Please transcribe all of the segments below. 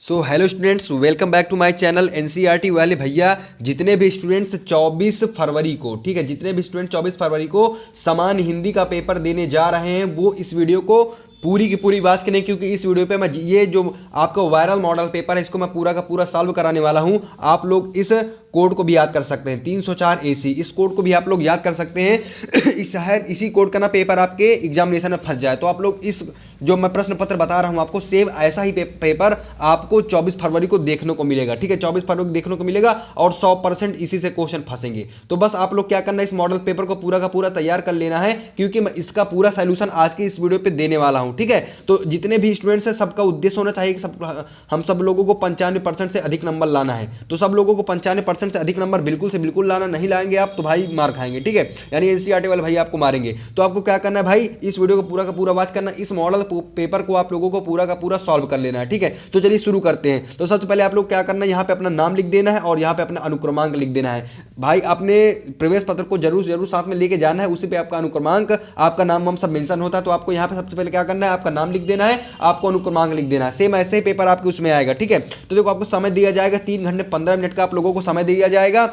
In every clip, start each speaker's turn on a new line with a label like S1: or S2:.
S1: So hello students, welcome back to my channel NCERT वाले भैया। जितने भी स्टूडेंट्स 24 फरवरी को, ठीक है, जितने भी स्टूडेंट 24 फरवरी को समान हिंदी का पेपर देने जा रहे हैं वो इस वीडियो को पूरी की पूरी बात करें, क्योंकि इस वीडियो पे मैं ये जो आपका वायरल मॉडल पेपर है इसको मैं पूरा का पूरा सॉल्व कराने वाला हूं। आप लोग इस कोड को भी याद कर सकते हैं 304 AC, इस कोड को भी आप लोग याद कर सकते हैं। शायद इसी कोड का ना पेपर आपके एग्जामिनेशन में फंस जाए, तो आप लोग इस जो मैं प्रश्न पत्र बता रहा हूं आपको सेम ऐसा ही पेपर आपको 24 फरवरी को देखने को मिलेगा। ठीक है, 24 फरवरी को देखने को मिलेगा और 100% इसी से क्वेश्चन फंसेंगे। तो बस आप लोग क्या करना है, इस मॉडल पेपर को पूरा का पूरा तैयार कर लेना है, क्योंकि मैं इसका पूरा सोल्यूशन आज के इस वीडियो पे देने वाला हूं। ठीक है, तो जितने भी स्टूडेंट्स हैं सबका उद्देश्य होना चाहिए कि हम सब लोगों को 95% से अधिक नंबर लाना है। तो सब लोगों को 95% से अधिक नंबर बिल्कुल से बिल्कुल लाना, नहीं लाएंगे आप तो भाई मार खाएंगे। ठीक है, यानी एनसीईआरटी वाले भाई आपको मारेंगे। तो आपको क्या करना है भाई, इस वीडियो को पूरा का पूरा बात करना, इस मॉडल पेपर को आप लोगों को पूरा का पूरा सॉल्व कर लेना है। ठीक है, तो चलिए शुरू करते हैं। तो सबसे पहले आप लोग क्या करना है, यहाँ पे अपना नाम लिख देना है और यहाँ पे अपना अनुक्रमांक लिख देना है। भाई अपने प्रवेश पत्र को जरूर साथ में लेके जाना है, उसी पे आपका अनुक्रमांक, आपका नाम हम सब मेंशन होता है। तो आपको यहाँ पे सबसे पहले क्या करना है, आपका नाम लिख देना है, आपको अनुक्रमांक लिख देना है। सेम ऐसे ही पेपर आपके उसमें आएगा। ठीक है, तो देखो आपको समय दिया जाएगा 3 घंटे 15 मिनट का आप लोगों को समय दिया जाएगा।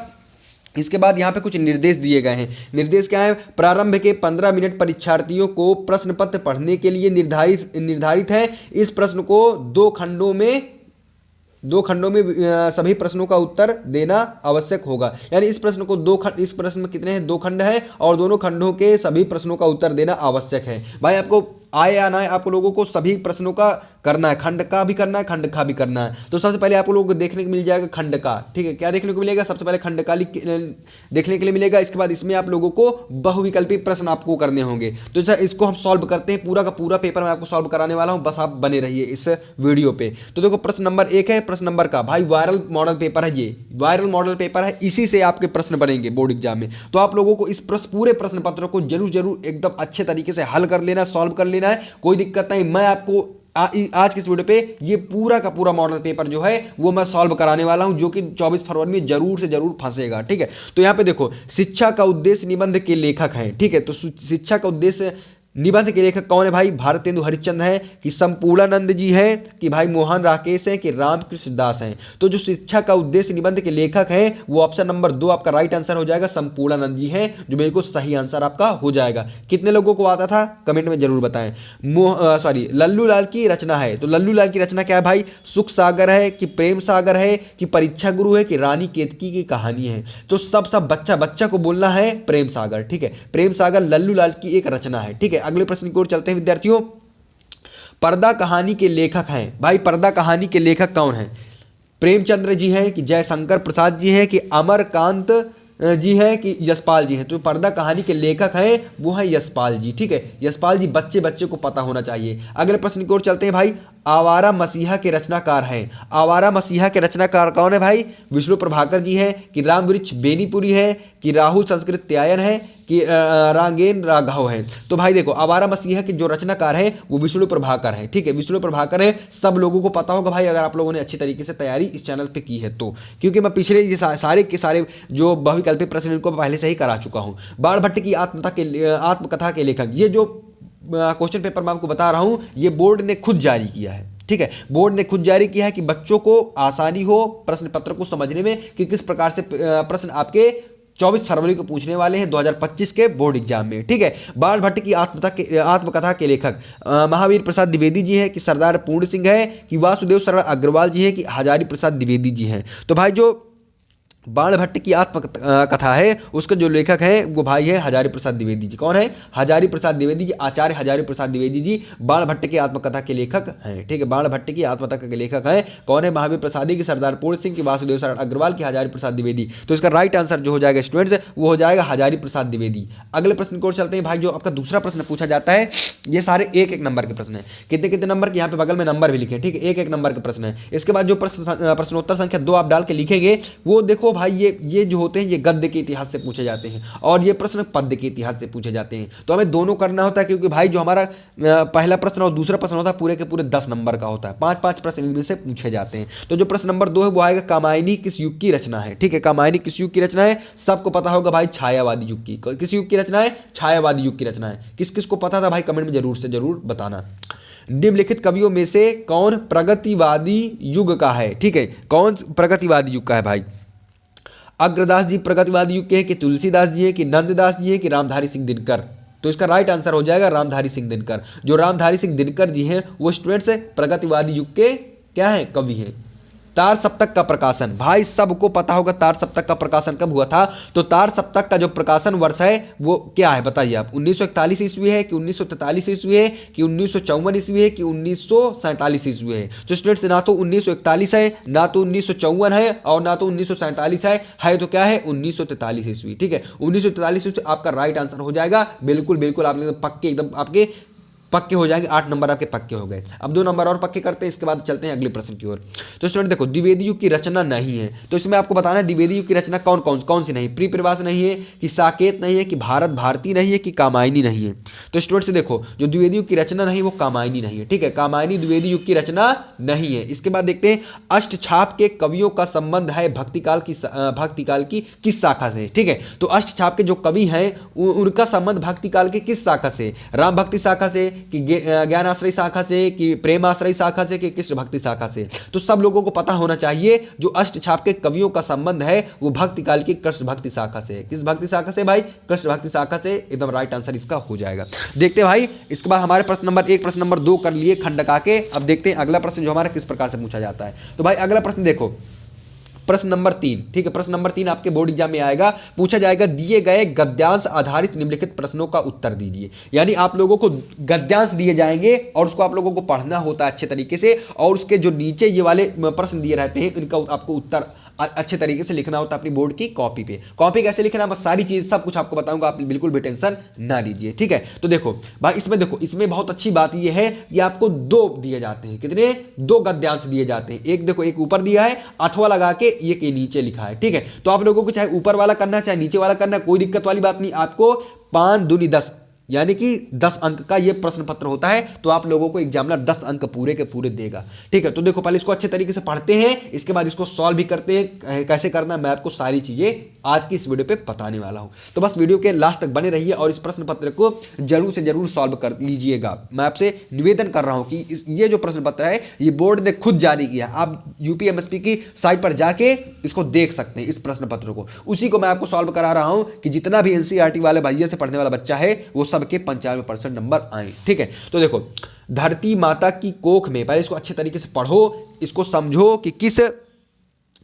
S1: इसके बाद यहाँ पे कुछ निर्देश दिए गए हैं। निर्देश क्या है, प्रारंभ के 15 मिनट परीक्षार्थियों को प्रश्न पत्र पढ़ने के लिए निर्धारित है। इस प्रश्न को दो खंडों में सभी प्रश्नों का उत्तर देना आवश्यक होगा। यानी इस प्रश्न को इस प्रश्न में कितने हैं, 2 खंड है और दोनों खंडों के सभी प्रश्नों का उत्तर देना आवश्यक है। भाई आपको आए या ना आए, आप लोगों को सभी प्रश्नों का करना है, खंड का भी करना है, खंड का भी करना है। तो सबसे पहले आप लोगों को देखने को मिल जाएगा खंड का। ठीक है, क्या देखने को मिलेगा, सबसे पहले खंड का देखने के लिए मिलेगा। इसके बाद इसमें आप लोगों को बहुविकल्पी प्रश्न आपको करने होंगे। तो इसको हम सॉल्व करते हैं, पूरा का पूरा पेपर मैं आपको सॉल्व कराने वाला हूं, बस आप बने रहिए इस वीडियो पे। तो देखो प्रश्न नंबर 1 है, प्रश्न नंबर का भाई वायरल मॉडल पेपर है, ये वायरल मॉडल पेपर है, इसी से आपके प्रश्न बनेंगे बोर्ड एग्जाम में। तो आप लोगों को इस पूरे प्रश्न पत्र को जरूर एकदम अच्छे तरीके से हल कर लेना, सॉल्व कर लेना है, कोई दिक्कत नहीं। मैं आपको आज के इस वीडियो पे ये पूरा का पूरा मॉडल पेपर जो है वो मैं सॉल्व कराने वाला हूं, जो कि 24 फरवरी में जरूर से जरूर फंसेगा। ठीक है, तो यहां पे देखो शिक्षा का उद्देश्य निबंध के लेखक हैं। ठीक है, तो शिक्षा का उद्देश्य निबंध के लेखक कौन है भाई, भारतेंदु हरिश्चंद्र हैं कि संपूर्णानंद जी हैं कि भाई मोहन राकेश हैं कि रामकृष्ण दास हैं। तो जो शिक्षा का उद्देश्य निबंध के लेखक हैं वो ऑप्शन नंबर 2 आपका राइट आंसर हो जाएगा, संपूर्णानंद जी हैं, जो बिल्कुल सही आंसर आपका हो जाएगा। कितने लोगों को आता था कमेंट में जरूर बताएं। लल्लू लाल की रचना है, तो लल्लू लाल की रचना क्या है भाई, सुख सागर है कि प्रेम सागर है कि परीक्षा गुरु है कि रानी केतकी की कहानी है। तो सब बच्चा को बोलना है प्रेम सागर। ठीक है, प्रेम सागर लल्लू लाल की एक रचना है। ठीक है, अगले प्रश्न की ओर चलते हैं विद्यार्थियों। पर्दा कहानी के लेखक हैं भाई, पर्दा कहानी के लेखक कौन हैं, प्रेमचंद्र जी हैं कि जयशंकर प्रसाद जी हैं कि अमरकांत जी हैं कि यशपाल जी हैं। तो पर्दा कहानी के लेखक हैं वो हैं यशपाल जी। ठीक है, यशपाल जी बच्चे को पता होना चाहिए। अगले प्रश्न की ओर चलते हैं भाई। आवारा मसीहा के रचनाकार हैं, आवारा मसीहा के रचनाकार कौन है भाई, विष्णु प्रभाकर जी हैं कि रामवृक्ष बेनीपुरी है कि राहुल संस्कृत त्यायन है कि रांगेन राघव है। तो भाई देखो आवारा मसीहा के जो रचनाकार है वो विष्णु प्रभाकर है। ठीक है, विष्णु प्रभाकर है, सब लोगों को पता होगा भाई, अगर आप लोगों ने अच्छी तरीके से तैयारी इस चैनल पे की है तो, क्योंकि मैं पिछले ये सारे के सारे जो बहुविकल्पी प्रश्न इनको पहले से ही करा चुका हूँ। बाण भट्ट की आत्मकथा के लेखक, ये जो क्वेश्चन पेपर मैं आपको बता रहा हूं ये बोर्ड ने खुद जारी किया है। ठीक है, बोर्ड ने खुद जारी किया है कि बच्चों को आसानी हो प्रश्न पत्र को समझने में कि किस प्रकार से प्रश्न आपके 24 फरवरी को पूछने वाले हैं 2025 के बोर्ड एग्जाम में। ठीक है, बाण भट्ट की आत्मकथा के लेखक महावीर प्रसाद द्विवेदी जी हैं कि सरदार पूर्ण सिंह है कि वासुदेव शरण अग्रवाल जी हैं कि हजारी प्रसाद द्विवेदी जी हैं। तो भाई जो बाण भट्ट की आत्मकथा है उसका जो लेखक है वो भाई है हजारी प्रसाद द्विवेदी जी। कौन है, हजारी प्रसाद द्विवेदी जी, आचार्य हजारी प्रसाद द्विवेदी जी बाण भट्ट की आत्मकथा के लेखक हैं। ठीक है, बाण भट्ट की आत्मकथा के लेखक हैं कौन है, महावीर प्रसादी की, सरदार पूर्ण सिंह की, वासुदेव शरण अग्रवाल की, हजारी प्रसाद द्विवेदी। तो इसका राइट आंसर जो हो जाएगा स्टूडेंट्स वो हो जाएगा हजारी प्रसाद द्विवेदी। अगले प्रश्न की ओर चलते हैं भाई। जो आपका दूसरा प्रश्न पूछा जाता है ये सारे एक नंबर के प्रश्न है, कितने नंबर के, यहाँ पे बगल में नंबर भी लिखे। ठीक है, एक नंबर के प्रश्न है। इसके बाद जो प्रश्नोत्तर संख्या 2 आप डाल के लिखेंगे वो देखो भाई ये जो होते हैं ये गद्य के इतिहास से पूछे जाते हैं और ये प्रश्न पद्य के इतिहास से पूछे जाते हैं। तो हमें दोनों करना होता है, क्योंकि भाई जो हमारा पहला प्रश्न और दूसरा प्रश्न होता है पूरे के पूरे 10 नंबर का होता है, 5 प्रश्न इनमें से पूछे जाते हैं। तो जो प्रश्न नंबर 2 है वो आएगा कामायनी किस युग की रचना है। ठीक है, कामायनी किस युग की रचना है, सबको पता होगा भाई छायावादी युग की। किस युग की रचना है, छायावादी युग की रचना है। किस किस को पता था भाई कमेंट में जरूर से जरूर बताना। निम्नलिखित कवियों में से कौन प्रगतिवादी युग का है? ठीक है, कौन प्रगतिवादी युग का है भाई? अग्रदास जी प्रगतिवादी युग के हैं कि तुलसीदास जी हैं कि नंददास जी हैं कि रामधारी सिंह दिनकर? तो इसका राइट आंसर हो जाएगा रामधारी सिंह दिनकर। जो रामधारी सिंह दिनकर जी हैं वो स्टूडेंट्स प्रगतिवादी युग के क्या हैं? कवि हैं। तार सप्तक का प्रकाशन, भाई सबको पता होगा तार सप्तक का प्रकाशन कब हुआ था। तो तार सप्तक का जो प्रकाशन वर्ष है वो क्या है बताइए आप? 1941 ईस्वी है कि 1943 ईस्वी है कि 1954 ईस्वी है कि 1947 ईस्वी है? तो स्टूडेंट्स ना तो 1941 है, ना तो 1954 है और ना तो 1947 है तो क्या है? 1943 ईस्वी। ठीक है, 1943 ईस्वी आपका राइट आंसर हो जाएगा। बिल्कुल बिल्कुल आप पक्के एकदम आपके पक्के हो जाएंगे। 8 नंबर आपके पक्के हो गए। अब 2 नंबर और पक्के करते हैं, इसके बाद चलते हैं अगले प्रश्न की ओर। तो स्टूडेंट देखो, द्विवेदी युग की रचना नहीं है, तो इसमें आपको बताना है द्विवेदी युग की रचना कौन सी नहीं? प्रीप्रवास नहीं है कि साकेत नहीं है कि भारत भारती नहीं है कि कामायनी नहीं है? तो स्टूडेंट्स देखो, जो द्विवेदी युग की रचना नहीं वो कामायनी नहीं है। ठीक है, कामायनी द्विवेदी युग की रचना नहीं है। इसके बाद देखते हैं अष्टछाप के कवियों का संबंध है भक्तिकाल की किस शाखा से? ठीक है, तो अष्टछाप के जो कवि हैं उनका संबंध भक्तिकाल के किस शाखा से? राम भक्ति शाखा से कि ज्ञान आश्रय शाखा से कि प्रेम आश्रय शाखा से कि कृष्ण भक्ति शाखा से? तो सब लोगों को पता होना चाहिए जो अष्टछाप के कवियों का संबंध है वो भक्ति काल की कृष्ण भक्ति शाखा से। किस भक्ति शाखा से भाई? कृष्ण भक्ति शाखा से। एकदम राइट आंसर इसका हो जाएगा। देखते हैं भाई, इसके बाद हमारे प्रश्न नंबर 1 प्रश्न नंबर 2 कर लिए खंडका के। अब देखते हैं अगला प्रश्न जो हमारा किस प्रकार से पूछा जाता है। तो भाई अगला प्रश्न देखो, प्रश्न नंबर 3। ठीक है, प्रश्न नंबर 3 आपके बोर्ड एग्जाम में आएगा, पूछा जाएगा दिए गए गद्यांश आधारित निम्नलिखित प्रश्नों का उत्तर दीजिए। यानी आप लोगों को गद्यांश दिए जाएंगे और उसको आप लोगों को पढ़ना होता है अच्छे तरीके से, और उसके जो नीचे ये वाले प्रश्न दिए रहते हैं इनका आपको उत्तर अच्छे तरीके से लिखना होता है अपनी बोर्ड की कॉपी पे। कॉपी कैसे लिखना, बस सारी चीज सब कुछ आपको बताऊंगा, आप बिल्कुल भी टेंशन ना लीजिए। ठीक है, तो देखो भाई इसमें देखो, इसमें बहुत अच्छी बात यह है कि आपको 2 दिए जाते हैं। कितने? 2 गद्यांश दिए जाते हैं। एक देखो, एक ऊपर दिया है अथवा लगा के, एक नीचे लिखा है। ठीक है, तो आप लोगों को चाहे ऊपर वाला करना चाहे नीचे वाला करना, कोई दिक्कत वाली बात नहीं। आपको 5 दूनी 10 यानी कि 10 अंक का ये प्रश्न पत्र होता है, तो आप लोगों को एग्जामिनर 10 अंक पूरे के पूरे देगा। ठीक है, तो देखो पहले इसको अच्छे तरीके से पढ़ते हैं, इसके बाद इसको सॉल्व भी करते हैं। कैसे करना है मैं आपको सारी चीजें आज की इस वीडियो पे बताने वाला हूं। तो बस वीडियो के लास्ट तक बने रहिए और इस प्रश्न पत्र को जरूर से जरूर सॉल्व कर लीजिएगा। मैं आपसे निवेदन कर रहा हूं कि ये जो प्रश्न पत्र है ये बोर्ड ने खुद जारी किया। आप यूपीएमएसपी की साइट पर जाके इसको देख सकते हैं, इस प्रश्न पत्र को। उसी को मैं आपको सॉल्व करा रहा हूं कि जितना भी एनसीईआरटी वाले भैया से पढ़ने वाला बच्चा है वो सबके 95% नंबर आए। ठीक है, तो देखो धरती माता की कोख में, पहले इसको अच्छे तरीके से पढ़ो, इसको समझो कि किस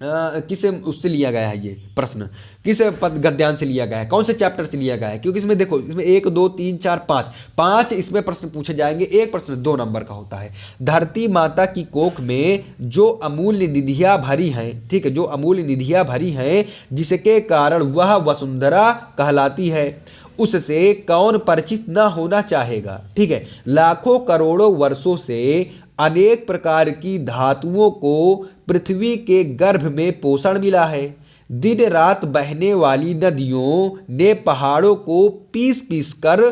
S1: उससे लिया गया है ये प्रश्न, किस गद्यांश से लिया गया है, कौन से चैप्टर से लिया गया है। क्योंकि इसमें देखो, इसमें 1 2 3 4 5 इसमें प्रश्न पूछे जाएंगे। एक प्रश्न 2 नंबर का होता है। धरती माता की कोख में जो अमूल्य निधियां भरी हैं, ठीक है, जो अमूल्य निधियां भरी हैं जिसके कारण वह वसुंधरा कहलाती है, उससे कौन परिचित ना होना चाहेगा। ठीक है, लाखों करोड़ों वर्षों से अनेक प्रकार की धातुओं को पृथ्वी के गर्भ में पोषण मिला है। दिन रात बहने वाली नदियों ने पहाड़ों को पीस पीस कर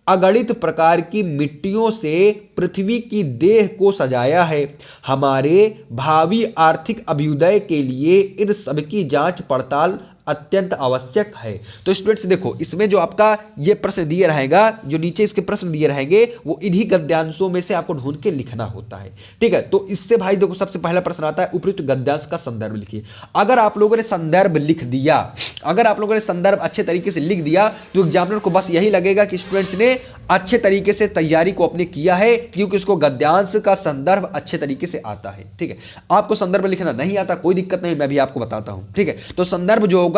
S1: अगणित प्रकार की मिट्टियों से पृथ्वी की देह को सजाया है। हमारे भावी आर्थिक अभ्युदय के लिए इन सबकी जांच पड़ताल अत्यंत आवश्यक है। तो स्टूडेंट्स देखो, इसमें जो आपका ये प्रश्न दिए रहेगा, जो नीचे इसके प्रश्न दिए रहेंगे, वो इन्हीं गद्यांशों में से आपको ढूंढ के लिखना होता है। ठीक है, तो इससे भाई देखो सबसे पहला प्रश्न आता है, उपयुक्त गद्यांश का संदर्भ लिखिए। अगर आप लोगों ने संदर्भ लिख दिया, अगर आप लोगों ने संदर्भ अच्छे तरीके से लिख दिया, तो एग्जामिनर को बस यही लगेगा कि स्टूडेंट्स ने अच्छे तरीके से तैयारी को अपने किया है, क्योंकि उसको गद्यांश का संदर्भ अच्छे तरीके से आता है। ठीक है, आपको संदर्भ लिखना नहीं आता, कोई दिक्कत नहीं, मैं भी आपको बताता हूं। ठीक है, तो संदर्भ जो होगा,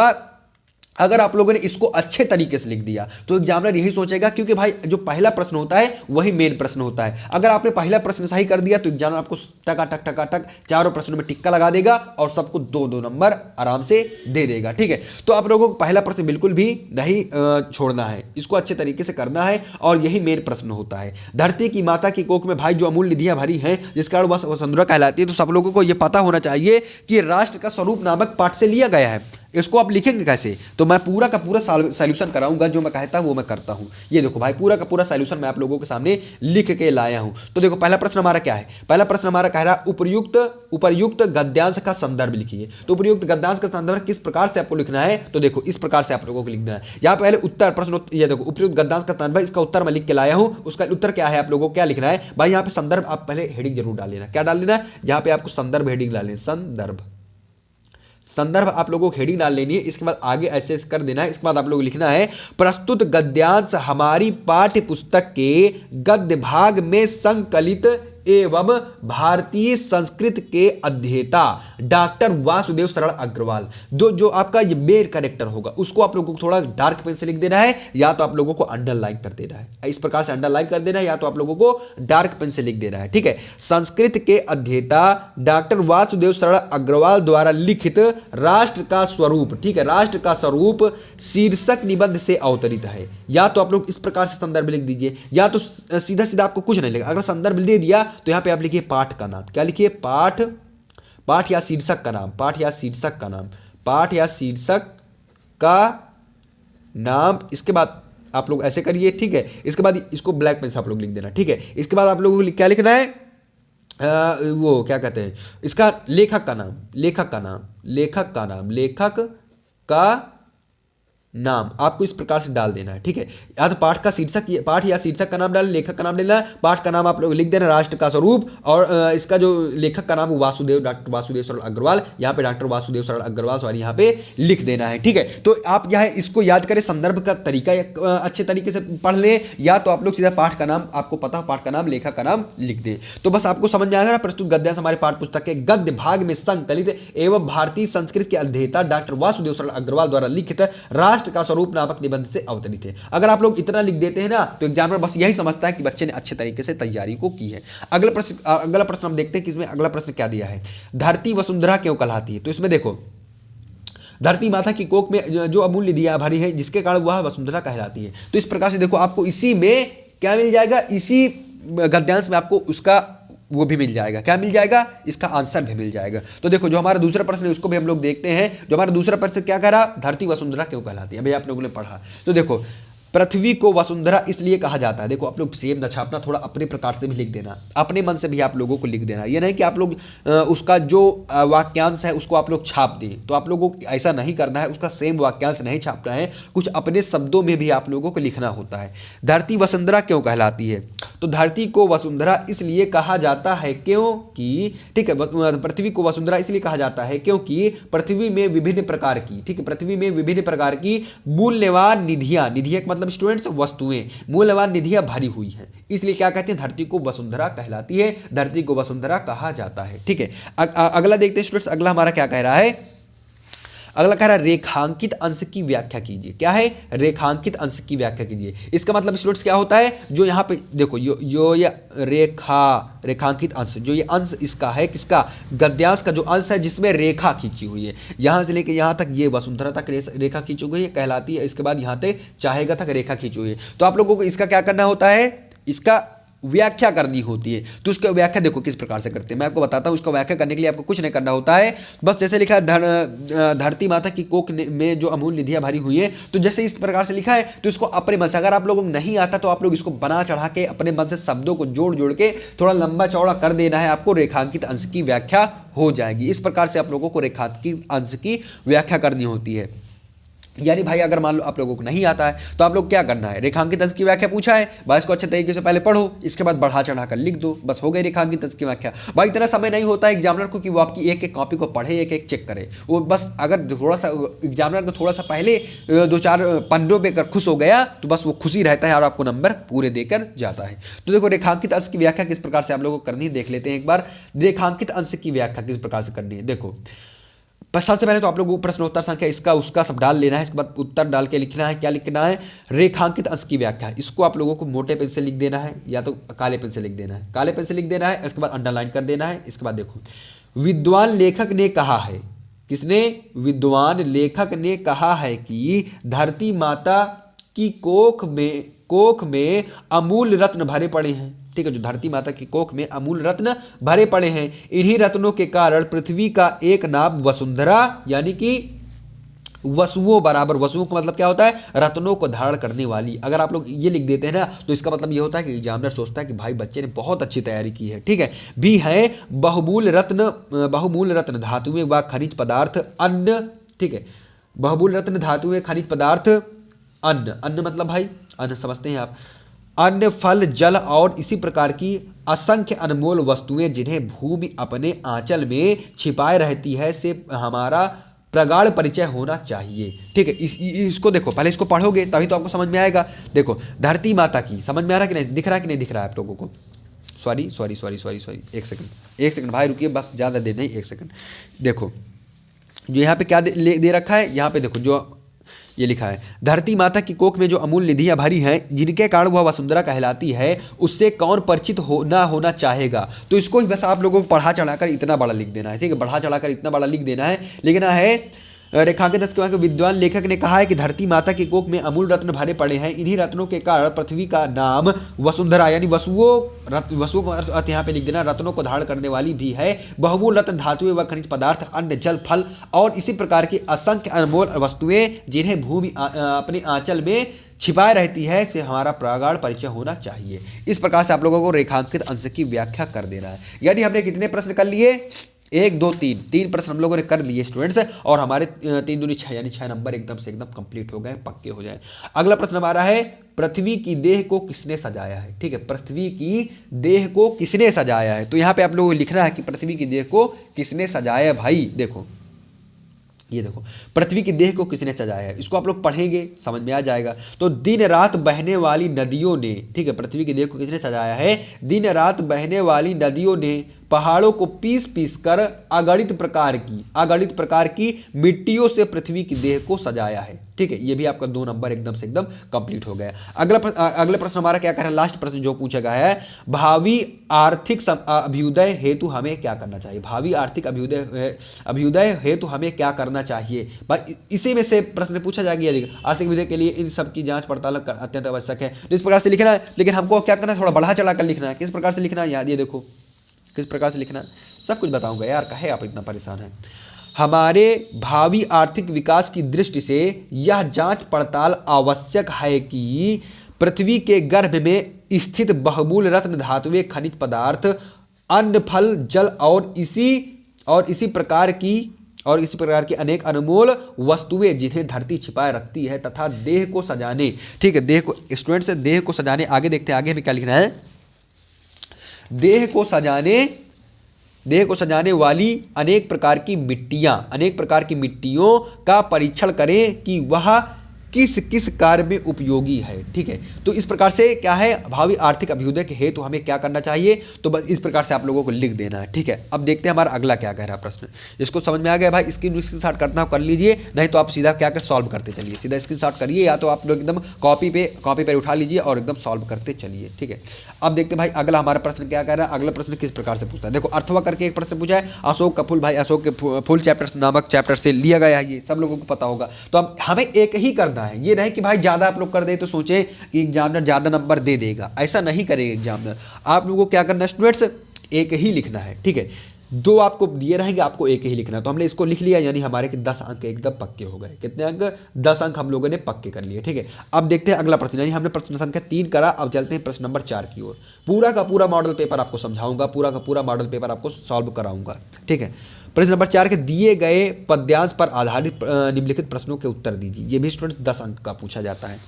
S1: अगर आप लोगों ने इसको अच्छे तरीके से लिख दिया तो एग्जामिनर यही सोचेगा, क्योंकि भाई जो पहला प्रश्न होता है वही मेन प्रश्न होता है। अगर आपने पहला प्रश्न सही कर दिया तो एग्जामिनर आपको टका टक चारों प्रश्नों में टिक्का लगा देगा और सबको 2-2 नंबर आराम से दे देगा। ठीक है, तो आप लोगों को पहला प्रश्न बिल्कुल भी नहीं छोड़ना है, इसको अच्छे तरीके से करना है और यही मेन प्रश्न होता है। धरती की माता की कोख में भाई जो अमूल्य निधियां भरी हैं जिस कारण वह वसुंधरा कहलाती है, तो सब लोगों को यह पता होना चाहिए कि राष्ट्र का स्वरूप नामक पाठ से लिया गया है। इसको आप लिखेंगे कैसे? तो मैं पूरा का पूरा सॉल्यूशन कराऊंगा, जो मैं कहता हूं वो मैं करता हूं। ये देखो भाई, पूरा का पूरा सॉल्यूशन मैं आप लोगों के सामने लिख के लाया हूं। तो देखो पहला प्रश्न हमारा क्या है? पहला प्रश्न हमारा कह रहा है उपर्युक्त गद्यांश का संदर्भ लिखिए। तो उपर्युक्त गद्यांश का संदर्भ किस प्रकार से आपको लिखना है? तो देखो इस प्रकार से आप लोगों को लिखना है। यहां पहले उत्तर प्रश्न, ये देखो उपर्युक्त गद्यांश का संदर्भ, इसका उत्तर मैं लिख के लाया हूं। उसका उत्तर क्या है आप लोगों को क्या लिखना है भाई? यहां पे संदर्भ आप पहले हेडिंग जरूर डाल लेना। क्या डाल लेना? यहां पे आपको संदर्भ हेडिंग डाल लेना। संदर्भ आप लोगों को हेडिंग डाल लेनी है। इसके बाद आगे ऐसे कर देना है। इसके बाद आप लोगों को लिखना है प्रस्तुत गद्यांश हमारी पाठ्य पुस्तक के गद्य भाग में संकलित एवं भारतीय संस्कृत के अध्येता डॉक्टर वासुदेव सरल अग्रवाल। जो आपका ये मेन कैरेक्टर होगा उसको आप लोगों को थोड़ा डार्क पेन से लिख देना है, या तो आप लोगों को अंडरलाइन कर देना है। इस प्रकार से अंडरलाइन कर देना है, या तो आप लोगों को डार्क पेन से लिख देना है। ठीक है। संस्कृत के अध्येता डॉक्टर वासुदेव सरल अग्रवाल द्वारा लिखित राष्ट्र का स्वरूप, ठीक है, राष्ट्र का स्वरूप शीर्षक निबंध से अवतरित है। या तो आप लोग इस प्रकार से संदर्भ लिख दीजिए, या तो सीधा सीधा आपको कुछ नहीं लिखा। अगर संदर्भ दे दिया तो यहां पे आप लिखिए पाठ का नाम। क्या लिखिए? पाठ या शीर्षक का नाम। पाठ या शीर्षक का नाम। इसके बाद आप लोग ऐसे करिए। ठीक है। इसके बाद इसको ब्लैक पेन से आप लोग लिख देना। ठीक है। इसके बाद आप लोगों को क्या लिखना है? वो क्या कहते हैं इसका? लेखक का नाम आपको इस प्रकार से डाल देना है। ठीक है। या तो पाठ या शीर्षक का नाम डाल, लेखक का नाम लेना है। पाठ का नाम आप लोग लिख देना राष्ट्र का स्वरूप, और इसका जो लेखक का नाम डॉक्टर वासुदेव सरल अग्रवाल। यहाँ पे डॉक्टर वासुदेव सरल अग्रवाल सॉरी यहाँ पे लिख देना है। ठीक है। तो आप यह इसको याद करें, संदर्भ का तरीका अच्छे तरीके से पढ़ लें, या तो आप लोग सीधा पाठ का नाम, आपको पता हो पाठ का नाम, लेखक का नाम लिख दें। तो बस आपको समझ में आएगा। प्रस्तुत गद्यांश हमारे पाठ्य पुस्तक के गद्य भाग में संकलित एवं भारतीय संस्कृत के अध्येता डॉक्टर वासुदेव सरल अग्रवाल द्वारा लिखित राष्ट्र का स्वरूप नामक निबंध से अवतरित है। अगर आप लोग इतना लिख देते हैं ना, तो एग्जामिनर बस यही समझता है कि बच्चे ने अच्छे तरीके से तैयारी को की है। अगला प्रश्न हम देखते हैं कि इसमें अगला प्रश्न क्या दिया है। धरती वसुंधरा क्यों कहलाती है? तो इसमें देखो, धरती माता की कोख में जो अमूल्य निधियां भरी है, जिसके कारण वह वसुंधरा कहलाती है। तो इस प्रकार से देखो, आपको इसी में क्या मिल जाएगा? इसी गद्यांश में आपको उसका वो भी मिल जाएगा। क्या मिल जाएगा? इसका आंसर भी मिल जाएगा। तो देखो, जो हमारा दूसरा प्रश्न है उसको भी हम लोग देखते हैं। जो हमारा दूसरा प्रश्न क्या कह रहा? धरती वसुंधरा क्यों कहलाती है? अभी आप लोगों ने पढ़ा। तो देखो, पृथ्वी को वसुंधरा इसलिए कहा जाता है। देखो, आप लोग सेम न छापना, थोड़ा अपने प्रकार से भी लिख देना, अपने मन से भी आप लोगों को लिख देना। ये नहीं कि आप लोग उसका जो वाक्यांश है उसको आप लोग छाप दें। तो आप लोगों को ऐसा नहीं करना है, उसका सेम वाक्यांश नहीं छापना है, कुछ अपने शब्दों में भी आप लोगों को लिखना होता है। धरती वसुंधरा क्यों कहलाती है? तो धरती को वसुंधरा इसलिए कहा जाता है क्योंकि, ठीक है, पृथ्वी को वसुंधरा इसलिए कहा जाता है क्योंकि पृथ्वी में विभिन्न प्रकार की, ठीक है, पृथ्वी में विभिन्न प्रकार की मूल्यवान निधियां मतलब स्टूडेंट्स वस्तुएं, मूल्यवान निधियां भरी हुई हैं। इसलिए क्या कहते हैं? धरती को वसुंधरा कहलाती है, धरती को वसुंधरा कहा जाता है। ठीक है। अगला देखते हैं स्टूडेंट्स, अगला हमारा क्या कह रहा है? अगला कह रहा है रेखांकित अंश की व्याख्या कीजिए। क्या है? रेखांकित अंश की व्याख्या कीजिए। इसका मतलब स्टूडेंट्स क्या होता है? जो यहाँ पे देखो, ये रेखांकित अंश, जो ये अंश इसका है, किसका? गद्यांश का जो अंश है जिसमें रेखा खींची हुई है, यहाँ से लेके यहाँ तक ये वसुंधरा तक रेखा खींची हुई है, कहलाती है। इसके बाद यहाँ तक चाहेगा तक रेखा खींची हुई है। तो आप लोगों को इसका क्या करना होता है? इसका व्याख्या करनी होती है। तो उसका व्याख्या देखो किस प्रकार से करते हैं, मैं आपको बताता हूँ। उसका व्याख्या करने के लिए आपको कुछ नहीं करना होता है, बस जैसे लिखा है धरती माता की कोख में जो अमूल्य निधियां भरी हुई है, तो जैसे इस प्रकार से लिखा है, तो इसको अपने मन से, अगर आप लोगों को नहीं आता तो आप लोग इसको बना चढ़ा के अपने मन से शब्दों को जोड़ जोड़ के थोड़ा लंबा चौड़ा कर देना है, आपको रेखांकित अंश की व्याख्या हो जाएगी। इस प्रकार से आप लोगों को रेखांकित अंश की व्याख्या करनी होती है। यानी भाई, अगर मान लो आप लोगों को नहीं आता है तो आप लोग क्या करना है? रेखांकित अंश की व्याख्या पूछा है भाई, इसको अच्छे तरीके से पहले पढ़ो, इसके बाद बढ़ा चढ़ा कर लिख दो, बस हो गई रेखांकित अंश की व्याख्या। भाई इतना समय नहीं होता है एग्जामिनर को कि वो आपकी एक एक कॉपी को पढ़े, एक एक चेक करे। वो बस अगर थोड़ा सा एग्जामिनर को थोड़ा सा पहले 2-4 पन्नों पे कर खुश हो गया तो बस वो खुशी रहता है और आपको नंबर पूरे देकर जाता है। तो देखो, रेखांकित अंश की व्याख्या किस प्रकार से आप लोगों को करनी है देख लेते हैं एक बार। रेखांकित अंश की व्याख्या किस प्रकार से करनी है देखो। सबसे पहले तो आप लोगों को प्रश्नोत्तर संख्या इसका उसका सब डाल लेना है, इसके बाद उत्तर डाल के लिखना है। क्या लिखना है? रेखांकित अंश की व्याख्या। इसको आप लोगों को मोटे पेन से लिख देना है, या तो काले पेन से लिख देना है। काले पेन से लिख देना है, इसके बाद अंडरलाइन कर देना है। इसके बाद देखो, विद्वान लेखक ने कहा है, किसने? विद्वान लेखक ने कहा है कि धरती माता की कोख में अमूल्य रत्न भरे पड़े हैं। ठीक है, जो धरती माता की कोख में अमूल्य रत्न भरे पड़े हैं, इन्हीं रत्नों के कारण पृथ्वी का एक नाम वसुंधरा, यानी कि वसुओं बराबर, वसुओं का मतलब क्या होता है, रत्नों को धारण करने वाली। अगर आप लोग ये लिख देते हैं ना तो इसका मतलब ये होता है कि एग्जामिनर सोचता है कि भाई बच्चे ने बहुत अच्छी तैयारी की है। ठीक है, बी है बहुमूल रत्न धातुएं व खनिज पदार्थ अन्न। ठीक है, बहुमूल रत्न धातुएं खनिज पदार्थ अन्न, अन्न मतलब भाई अन्न समझते हैं आप, अन्न फल जल और इसी प्रकार की असंख्य अनमोल वस्तुएं जिन्हें भूमि अपने आंचल में छिपाए रहती है से हमारा प्रगाढ़ परिचय होना चाहिए। ठीक है, इसको देखो, पहले इसको पढ़ोगे तभी तो आपको समझ में आएगा। देखो, धरती माता की, समझ में आ रहा है कि नहीं, दिख रहा है कि नहीं दिख रहा है आप लोगों को? सॉरी, एक सेकंड भाई रुकिए, बस ज़्यादा देर नहीं, एक सेकंड। देखो जो यहाँ पे क्या दे रखा है, यहाँ पे देखो जो ये लिखा है, धरती माता की कोख में जो अमूल्य निधियां भरी हैं जिनके कारण वह वसुंधरा कहलाती है, उससे कौन परिचित होना चाहेगा। तो इसको ही बस आप लोगों को पढ़ा चढ़ाकर इतना बड़ा लिख देना है। ठीक है, बढ़ा चढ़ाकर इतना बड़ा लिख देना है, लिखना है रेखांकित 10 के विद्वान लेखक ने कहा है कि धरती माता की कोख में अमूल रत्न भरे पड़े हैं, इन्हीं रत्नों के कारण पृथ्वी का नाम वसुंधरा, यानी वसुओं को अर्थ यहाँ पे लिख देना, रत्नों को धारण करने वाली भी है। बहुमूल रत्न धातुएं व खनिज पदार्थ अन्न जल फल और इसी प्रकार की असंख्य अनमोल वस्तुएं जिन्हें भूमि अपने आंचल में छिपाए रहती है से हमारा प्रगाढ़ परिचय होना चाहिए। इस प्रकार से आप लोगों को रेखांकित अंश की व्याख्या कर देना है। यानी हमने कितने प्रश्न कर लिए, 1 2 3 प्रश्न हम लोगों ने कर लिए स्टूडेंट्स, और हमारे 3 दूनी 6 यानी 6 नंबर एकदम से एकदम कंप्लीट हो गए, पक्के हो जाए। अगला प्रश्न हमारा है, पृथ्वी की देह को किसने सजाया है। ठीक है, पृथ्वी की देह को किसने सजाया है। तो यहाँ पे आप लोगों को लिखना है कि पृथ्वी की देह को किसने सजाया है। भाई देखो, ये देखो, पृथ्वी की देह को किसने सजाया है, इसको आप लोग पढ़ेंगे समझ में आ जाएगा। तो दिन रात बहने वाली नदियों ने, ठीक है, पृथ्वी की देह को किसने सजाया है, दिन रात बहने वाली नदियों ने पहाड़ों को पीस पीस कर अगणित प्रकार की मिट्टियों से पृथ्वी की देह को सजाया है। ठीक है, ये भी आपका 2 नंबर एकदम से एकदम कंप्लीट हो गया। अगला प्रश्न हमारा क्या कह रहा है, लास्ट प्रश्न जो पूछा गया है, भावी आर्थिक अभ्युदय हेतु हमें क्या करना चाहिए। भावी आर्थिक अभ्युदय हेतु हमें क्या करना चाहिए। भाई इसी में से प्रश्न पूछा जाएगा, आर्थिक अभ्युदय के लिए इन सब की जांच पड़ताल अत्यंत आवश्यक है। इस प्रकार से लिखना है, लेकिन हमको क्या करना है, थोड़ा बढ़ा चढ़ा कर लिखना है। किस प्रकार से लिखना है, याद ये देखो किस प्रकार से लिखना है, सब कुछ बताऊंगा यार, कहे आप इतना परेशान हैं। हमारे भावी आर्थिक विकास की दृष्टि से यह जांच पड़ताल आवश्यक है कि पृथ्वी के गर्भ में स्थित बहुमूल रत्न धातुएं खनिज पदार्थ अन्न फल जल और इसी प्रकार की अनेक अनमोल वस्तुएं जिन्हें धरती छिपाए रखती है तथा देह को सजाने, ठीक है, देह को स्टूडेंट्स देह को सजाने, आगे देखते हैं आगे हमें क्या लिखना है, देह को सजाने वाली अनेक प्रकार की मिट्टियों का परीक्षण करें कि वह किस किस कार्य में उपयोगी है। ठीक है, तो इस प्रकार से क्या है, भावी आर्थिक अभ्युदय के हेतु हमें क्या करना चाहिए, तो बस इस प्रकार से आप लोगों को लिख देना है। ठीक है, अब देखते हैं हमारा अगला क्या कह रहा है प्रश्न। इसको समझ में आ गया भाई, स्क्रीनशॉट करना कर लीजिए, नहीं तो आप सीधा क्या कर सॉल्व करते चलिए, सीधा स्क्रीनशॉट करिए, या तो आप लोग एकदम कॉपी पे उठा लीजिए और एकदम सॉल्व करते चलिए। ठीक है, अब देखते हैं भाई अगला हमारा प्रश्न क्या कह रहा है। अगला प्रश्न किस प्रकार से पूछता है, देखो अर्थवा करके एक प्रश्न पूछा है, अशोक का फूल, भाई अशोक के फूल चैप्टर नामक चैप्टर से लिया गया है, ये सब लोगों को पता होगा। तो अब हमें एक ही करना है, ये नहीं कि भाई ज़्यादा आप लोग कर दे तो सोचे कि एग्जामिनर ज़्यादा नंबर दे देगा, ऐसा नहीं करेगा एग्जामिनर। आप लोगों को क्या करना है स्टूडेंट्स, एक ही लिखना है। ठीक है, 2 आपको दिए रहेंगे, आपको एक ही लिखना है। तो हमने इसको लिख लिया, यानी हमारे के 10 अंक एकदम पक्के हो गए। कितने अंक, 10 अंक हम लोगों ने पक्के कर लिए। ठीक है, अब देखते हैं अगला प्रश्न, यानी हमने प्रश्न संख्या 3 करा, अब चलते हैं प्रश्न नंबर 4 की ओर। पूरा का पूरा मॉडल पेपर आपको समझाऊंगा, पूरा का पूरा मॉडल पेपर आपको सॉल्व कराऊंगा। ठीक है, प्रश्न नंबर 4 के दिए गए पद्यांश पर आधारित निम्नलिखित प्रश्नों के उत्तर दीजिए। ये भी स्टूडेंट्स 10 अंक का पूछा जाता है।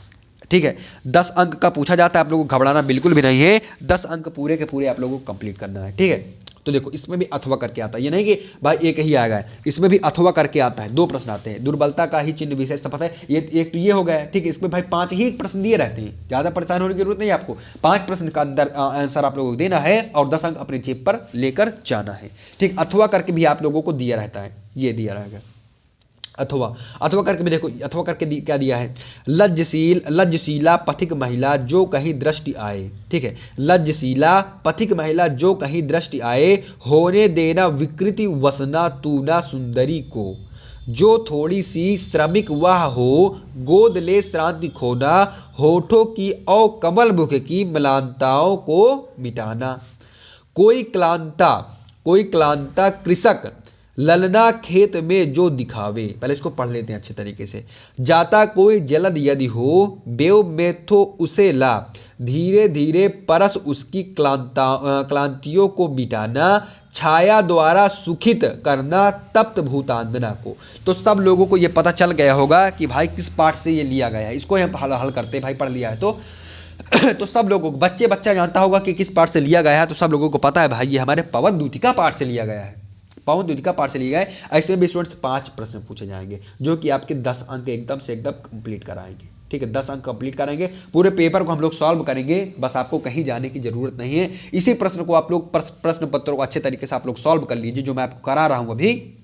S1: ठीक है, 10 अंक का पूछा जाता है, आप लोगों को घबराना बिल्कुल भी नहीं है, 10 अंक पूरे के पूरे आप लोगों को कंप्लीट करना है। ठीक है, तो देखो इसमें भी अथवा करके आता है, ये नहीं कि भाई एक ही आएगा, इसमें भी अथवा करके आता है। 2 प्रश्न आते हैं, दुर्बलता का ही चिन्ह विशेष शपथ है, ये एक तो ये हो गया। ठीक है, इसमें भाई 5 ही प्रश्न दिए रहते हैं, ज़्यादा परेशान होने की जरूरत नहीं है आपको। 5 प्रश्न का आंसर आप लोगों को देना है और 10 अंक अपने जेब पर लेकर जाना है। ठीक, अथवा करके भी आप लोगों को दिया रहता है, ये दिया रहेगा अथवा करके भी देखो, अथवा करके क्या दिया है, लज्जशीला पथिक महिला जो कहीं दृष्टि आए। ठीक है, लज्जशीला पथिक महिला जो कहीं दृष्टि आए, होने देना विकृति वसना तू ना सुंदरी को, जो थोड़ी सी श्रमिक वह हो, गोद ले श्रांति खोना, होठों की और कमल मुख की मलानताओं को मिटाना। कोई क्लांता कृषक ललना खेत में जो दिखावे, पहले इसको पढ़ लेते हैं अच्छे तरीके से। जाता कोई जलद यदि हो, बेव में थो उसे ला, धीरे धीरे परस उसकी क्लांतियों को मिटाना, छाया द्वारा सुखित करना तप्त भूतांगना को। तो सब लोगों को ये पता चल गया होगा कि भाई किस पाठ से ये लिया गया है। इसको हम हल करते हैं भाई, पढ़ लिया है तो तो सब लोगों को बच्चा जानता होगा कि किस पाठ से लिया गया है। तो सब लोगों को पता है भाई ये हमारे पवन द्योतिका पाठ से लिया गया है, पवन द्योतिका पाठ से लिया गया है। ऐसे में भी स्टूडेंट्स 5 प्रश्न पूछे जाएंगे जो कि आपके 10 अंक एकदम से एकदम कंप्लीट कराएंगे। ठीक है, 10 अंक कंप्लीट कराएंगे। पूरे पेपर को हम लोग सॉल्व करेंगे, बस आपको कहीं जाने की जरूरत नहीं है। इसी प्रश्न को आप लोग प्रश्न पत्रों को अच्छे तरीके से आप लोग सॉल्व कर लीजिए जो मैं आपको करा रहा हूं अभी,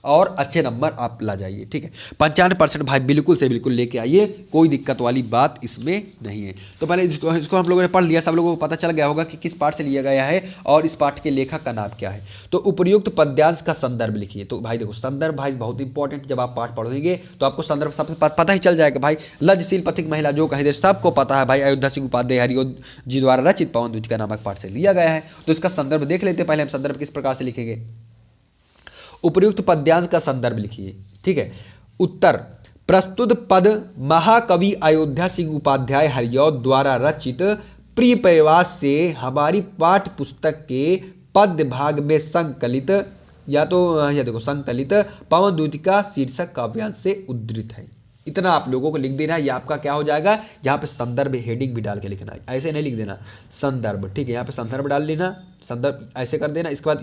S1: और अच्छे नंबर आप ला जाइए। ठीक है, 95% भाई बिल्कुल से बिल्कुल लेके आइए, कोई दिक्कत वाली बात इसमें नहीं है। तो पहले इसको हम लोगों ने पढ़ लिया, सब लोगों को पता चल गया होगा कि किस पाठ से लिया गया है और इस पाठ के लेखक का नाम क्या है। तो उपयुक्त पद्यांश का संदर्भ लिखिए। तो भाई देखो संदर्भ भाई बहुत इंपॉर्टेंट, जब आप पाठ पढ़ोगे तो आपको संदर्भ सबसे पता ही चल जाएगा भाई। लज्जशील पथिक महिला जो कहे सबको पता है भाई, अयोध्या सिंह उपाध्याय हरिओं जी द्वारा रचित पवन द्योतिका नामक पाठ से लिया गया है। तो इसका संदर्भ देख लेते हैं। पहले हम संदर्भ किस प्रकार से लिखेंगे। उपर्युक्त पद्यांश का संदर्भ लिखिए। ठीक है, उत्तर प्रस्तुत पद महाकवि अयोध्या सिंह उपाध्याय हरिऔध द्वारा रचित प्रिय प्रवास से हमारी पाठ्य पुस्तक के पद्य भाग में संकलित, या तो यह देखो संकलित पवन द्योतिका शीर्षक काव्यांश से उद्धृत है। इतना आप लोगों को लिख देना है। ये आपका क्या हो जाएगा, यहाँ पे संदर्भ हेडिंग भी डाल के लिखना है, ऐसे नहीं लिख देना संदर्भ। ठीक है, यहाँ पे संदर्भ डाल लेना, संदर्भ ऐसे कर देना। इसके बाद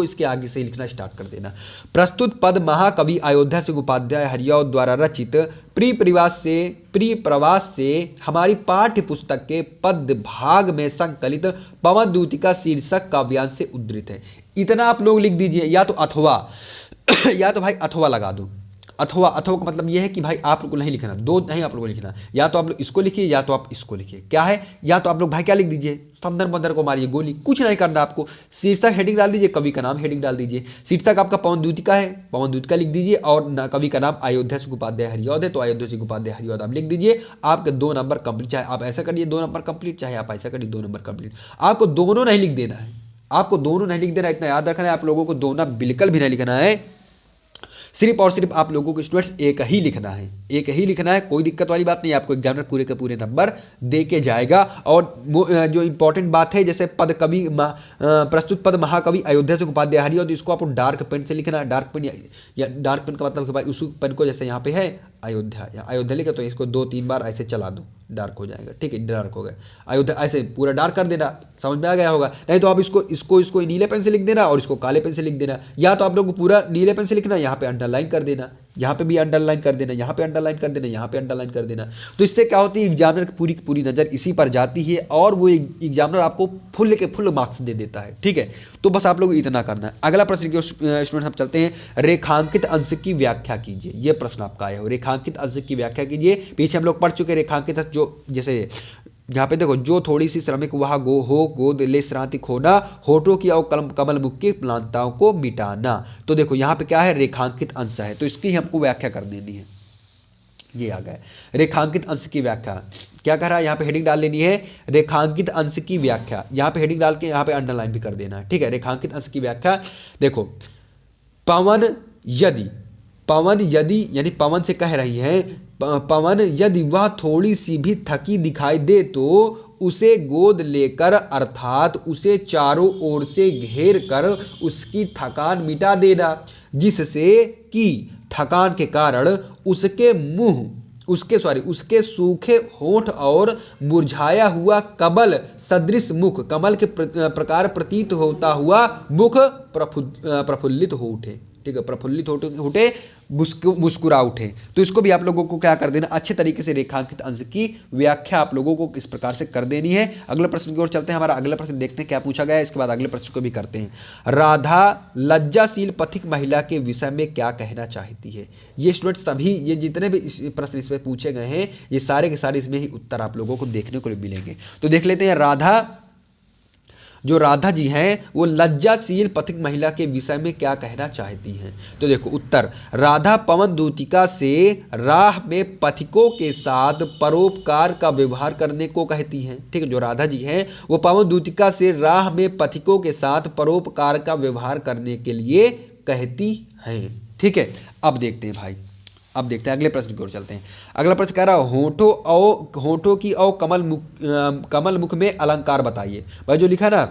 S1: इसके आगे से लिखना स्टार्ट कर देना। प्रस्तुत पद महाकवि अयोध्या सिंह उपाध्याय हरिऔध द्वारा रचित प्रिय प्रवास से हमारी पाठ्य पुस्तक के पद्य भाग में संकलित पवन द्योतिका शीर्षक काव्यांश से उद्धृत है। इतना आप लोग लिख दीजिए, या तो अथवा या तो भाई अथवा लगा दो। अथवा का मतलब यह है कि भाई आप लोग को नहीं लिखना, दो नहीं आप लोग को लिखना, या तो आप लोग इसको लिखिए या तो आप इसको लिखिए। क्या है, या तो आप लोग भाई क्या लिख दीजिए, संदर्भ बंदर को मारिए गोली, कुछ नहीं करना आपको। शीर्षक हेडिंग डाल दीजिए, कवि का नाम हेडिंग डाल दीजिए। शीर्षक आपका पवन द्योतिका है, पवन द्योतिका लिख दीजिए, और कवि का नाम अयोध्या सिंह उपाध्याय हरिऔध है तो अयोध्या सिंह उपाध्याय हरिऔध आप लिख दीजिए। आपके 2 नंबर कंप्लीट, चाहे आप ऐसा करिए 2 नंबर कंप्लीट, चाहे आप ऐसा करिए 2 नंबर कंप्लीट। आपको दोनों नहीं लिख देना है, आपको दोनों नहीं लिख देना, इतना याद रखना है। आप लोगों को दोनों बिल्कुल भी नहीं लिखना है, सिर्फ और सिर्फ आप लोगों को स्टूडेंट्स एक ही लिखना है, एक ही लिखना है। कोई दिक्कत वाली बात नहीं है, आपको एग्जामिनर पूरे के पूरे नंबर दे के जाएगा। और जो इंपॉर्टेंट बात है, जैसे पद कवि प्रस्तुत पद महाकवि अयोध्या सिंह उपाध्याय हरिऔध, इसको आपको डार्क पेन से लिखना है। डार्क पेन या डार्क पेन का मतलब कि भाई उस पेन को जैसे यहाँ पे है अयोध्या या अयोध्या लिखा तो इसको 2-3 बार ऐसे चला दो, डार्क हो जाएगा। ठीक है, डार्क हो गया अयोध्या, ऐसे पूरा डार्क कर देना, समझ में आ गया होगा। नहीं तो आप इसको नीले पेन से लिख देना और इसको काले पेन से लिख देना, या तो आप लोग को पूरा नीले पेन से लिखना, यहाँ पे अंडरलाइन कर देना, यहाँ पे भी अंडरलाइन कर देना, यहाँ पे अंडरलाइन कर देना, यहाँ पे अंडरलाइन कर देना। तो इससे क्या होती है, एग्जामिनर की पूरी नज़र इसी पर जाती है और वो एग्जामिनर आपको फुल के फुल मार्क्स दे देता है। ठीक है, तो बस आप लोग इतना करना है। अगला प्रश्न स्टूडेंट हम चलते हैं, रेखांकित अंश की व्याख्या कीजिए। ये प्रश्न आपका आया हो, रेखांकित अंश की व्याख्या कीजिए। पीछे हम लोग पढ़ चुके रेखांकित अंश, जो जैसे यहाँ पे देखो, जो थोड़ी सी श्रमिक वह गोद ले श्रांति खोना, होठों की और कमल मुख की प्लांताओं को मिटाना। तो देखो यहाँ पे क्या है, रेखांकित अंश है, तो इसकी हमको व्याख्या कर देनी है। ये आ गया रेखांकित अंश की व्याख्या। क्या कह रहा है, यहाँ पे हेडिंग डाल लेनी है, रेखांकित अंश की व्याख्या। यहाँ पे हेडिंग डाल के यहाँ पे अंडरलाइन भी कर देना है। ठीक है, रेखांकित अंश की व्याख्या देखो, पवन यदि यानी पवन से कह रही है, पवन यदि वह थोड़ी सी भी थकी दिखाई दे तो उसे गोद लेकर, अर्थात उसे चारों ओर से घेर कर उसकी थकान मिटा देना, जिससे कि थकान के कारण उसके सूखे होंठ और मुरझाया हुआ कमल सदृश मुख, कमल के प्रकार प्रतीत होता हुआ मुख प्रफुल्लित हो उठे। ठीक है, प्रफुल्लित होते मुस्कुरा उठे। तो इसको भी आप लोगों को क्या कर देना, अच्छे तरीके से रेखांकित अंश की व्याख्या आप लोगों को इस प्रकार से कर देनी है। अगले प्रश्न की ओर चलते हैं। हमारा अगला प्रश्न देखते हैं क्या पूछा गया है, इसके बाद अगले प्रश्न को भी करते हैं। राधा लज्जाशील पथिक महिला के विषय में क्या कहना चाहती है। ये स्टूडेंट सभी, ये जितने भी प्रश्न इसमें पूछे गए हैं, ये सारे के सारे इसमें ही उत्तर आप लोगों को देखने को मिलेंगे। तो देख लेते हैं, राधा जी हैं वो लज्जाशील पथिक महिला के विषय में क्या कहना चाहती हैं। तो देखो उत्तर, राधा पवन द्योतिका से राह में पथिकों के साथ परोपकार का व्यवहार करने को कहती हैं। ठीक है, जो राधा जी हैं वो पवन द्योतिका से राह में पथिकों के साथ परोपकार का व्यवहार करने के लिए कहती हैं। ठीक है, अब देखते हैं भाई, अब देखते हैं अगले प्रश्न की ओर चलते हैं। अगला प्रश्न कह रहा है होठों की और कमल मुख में अलंकार बताइए। भाई जो लिखा ना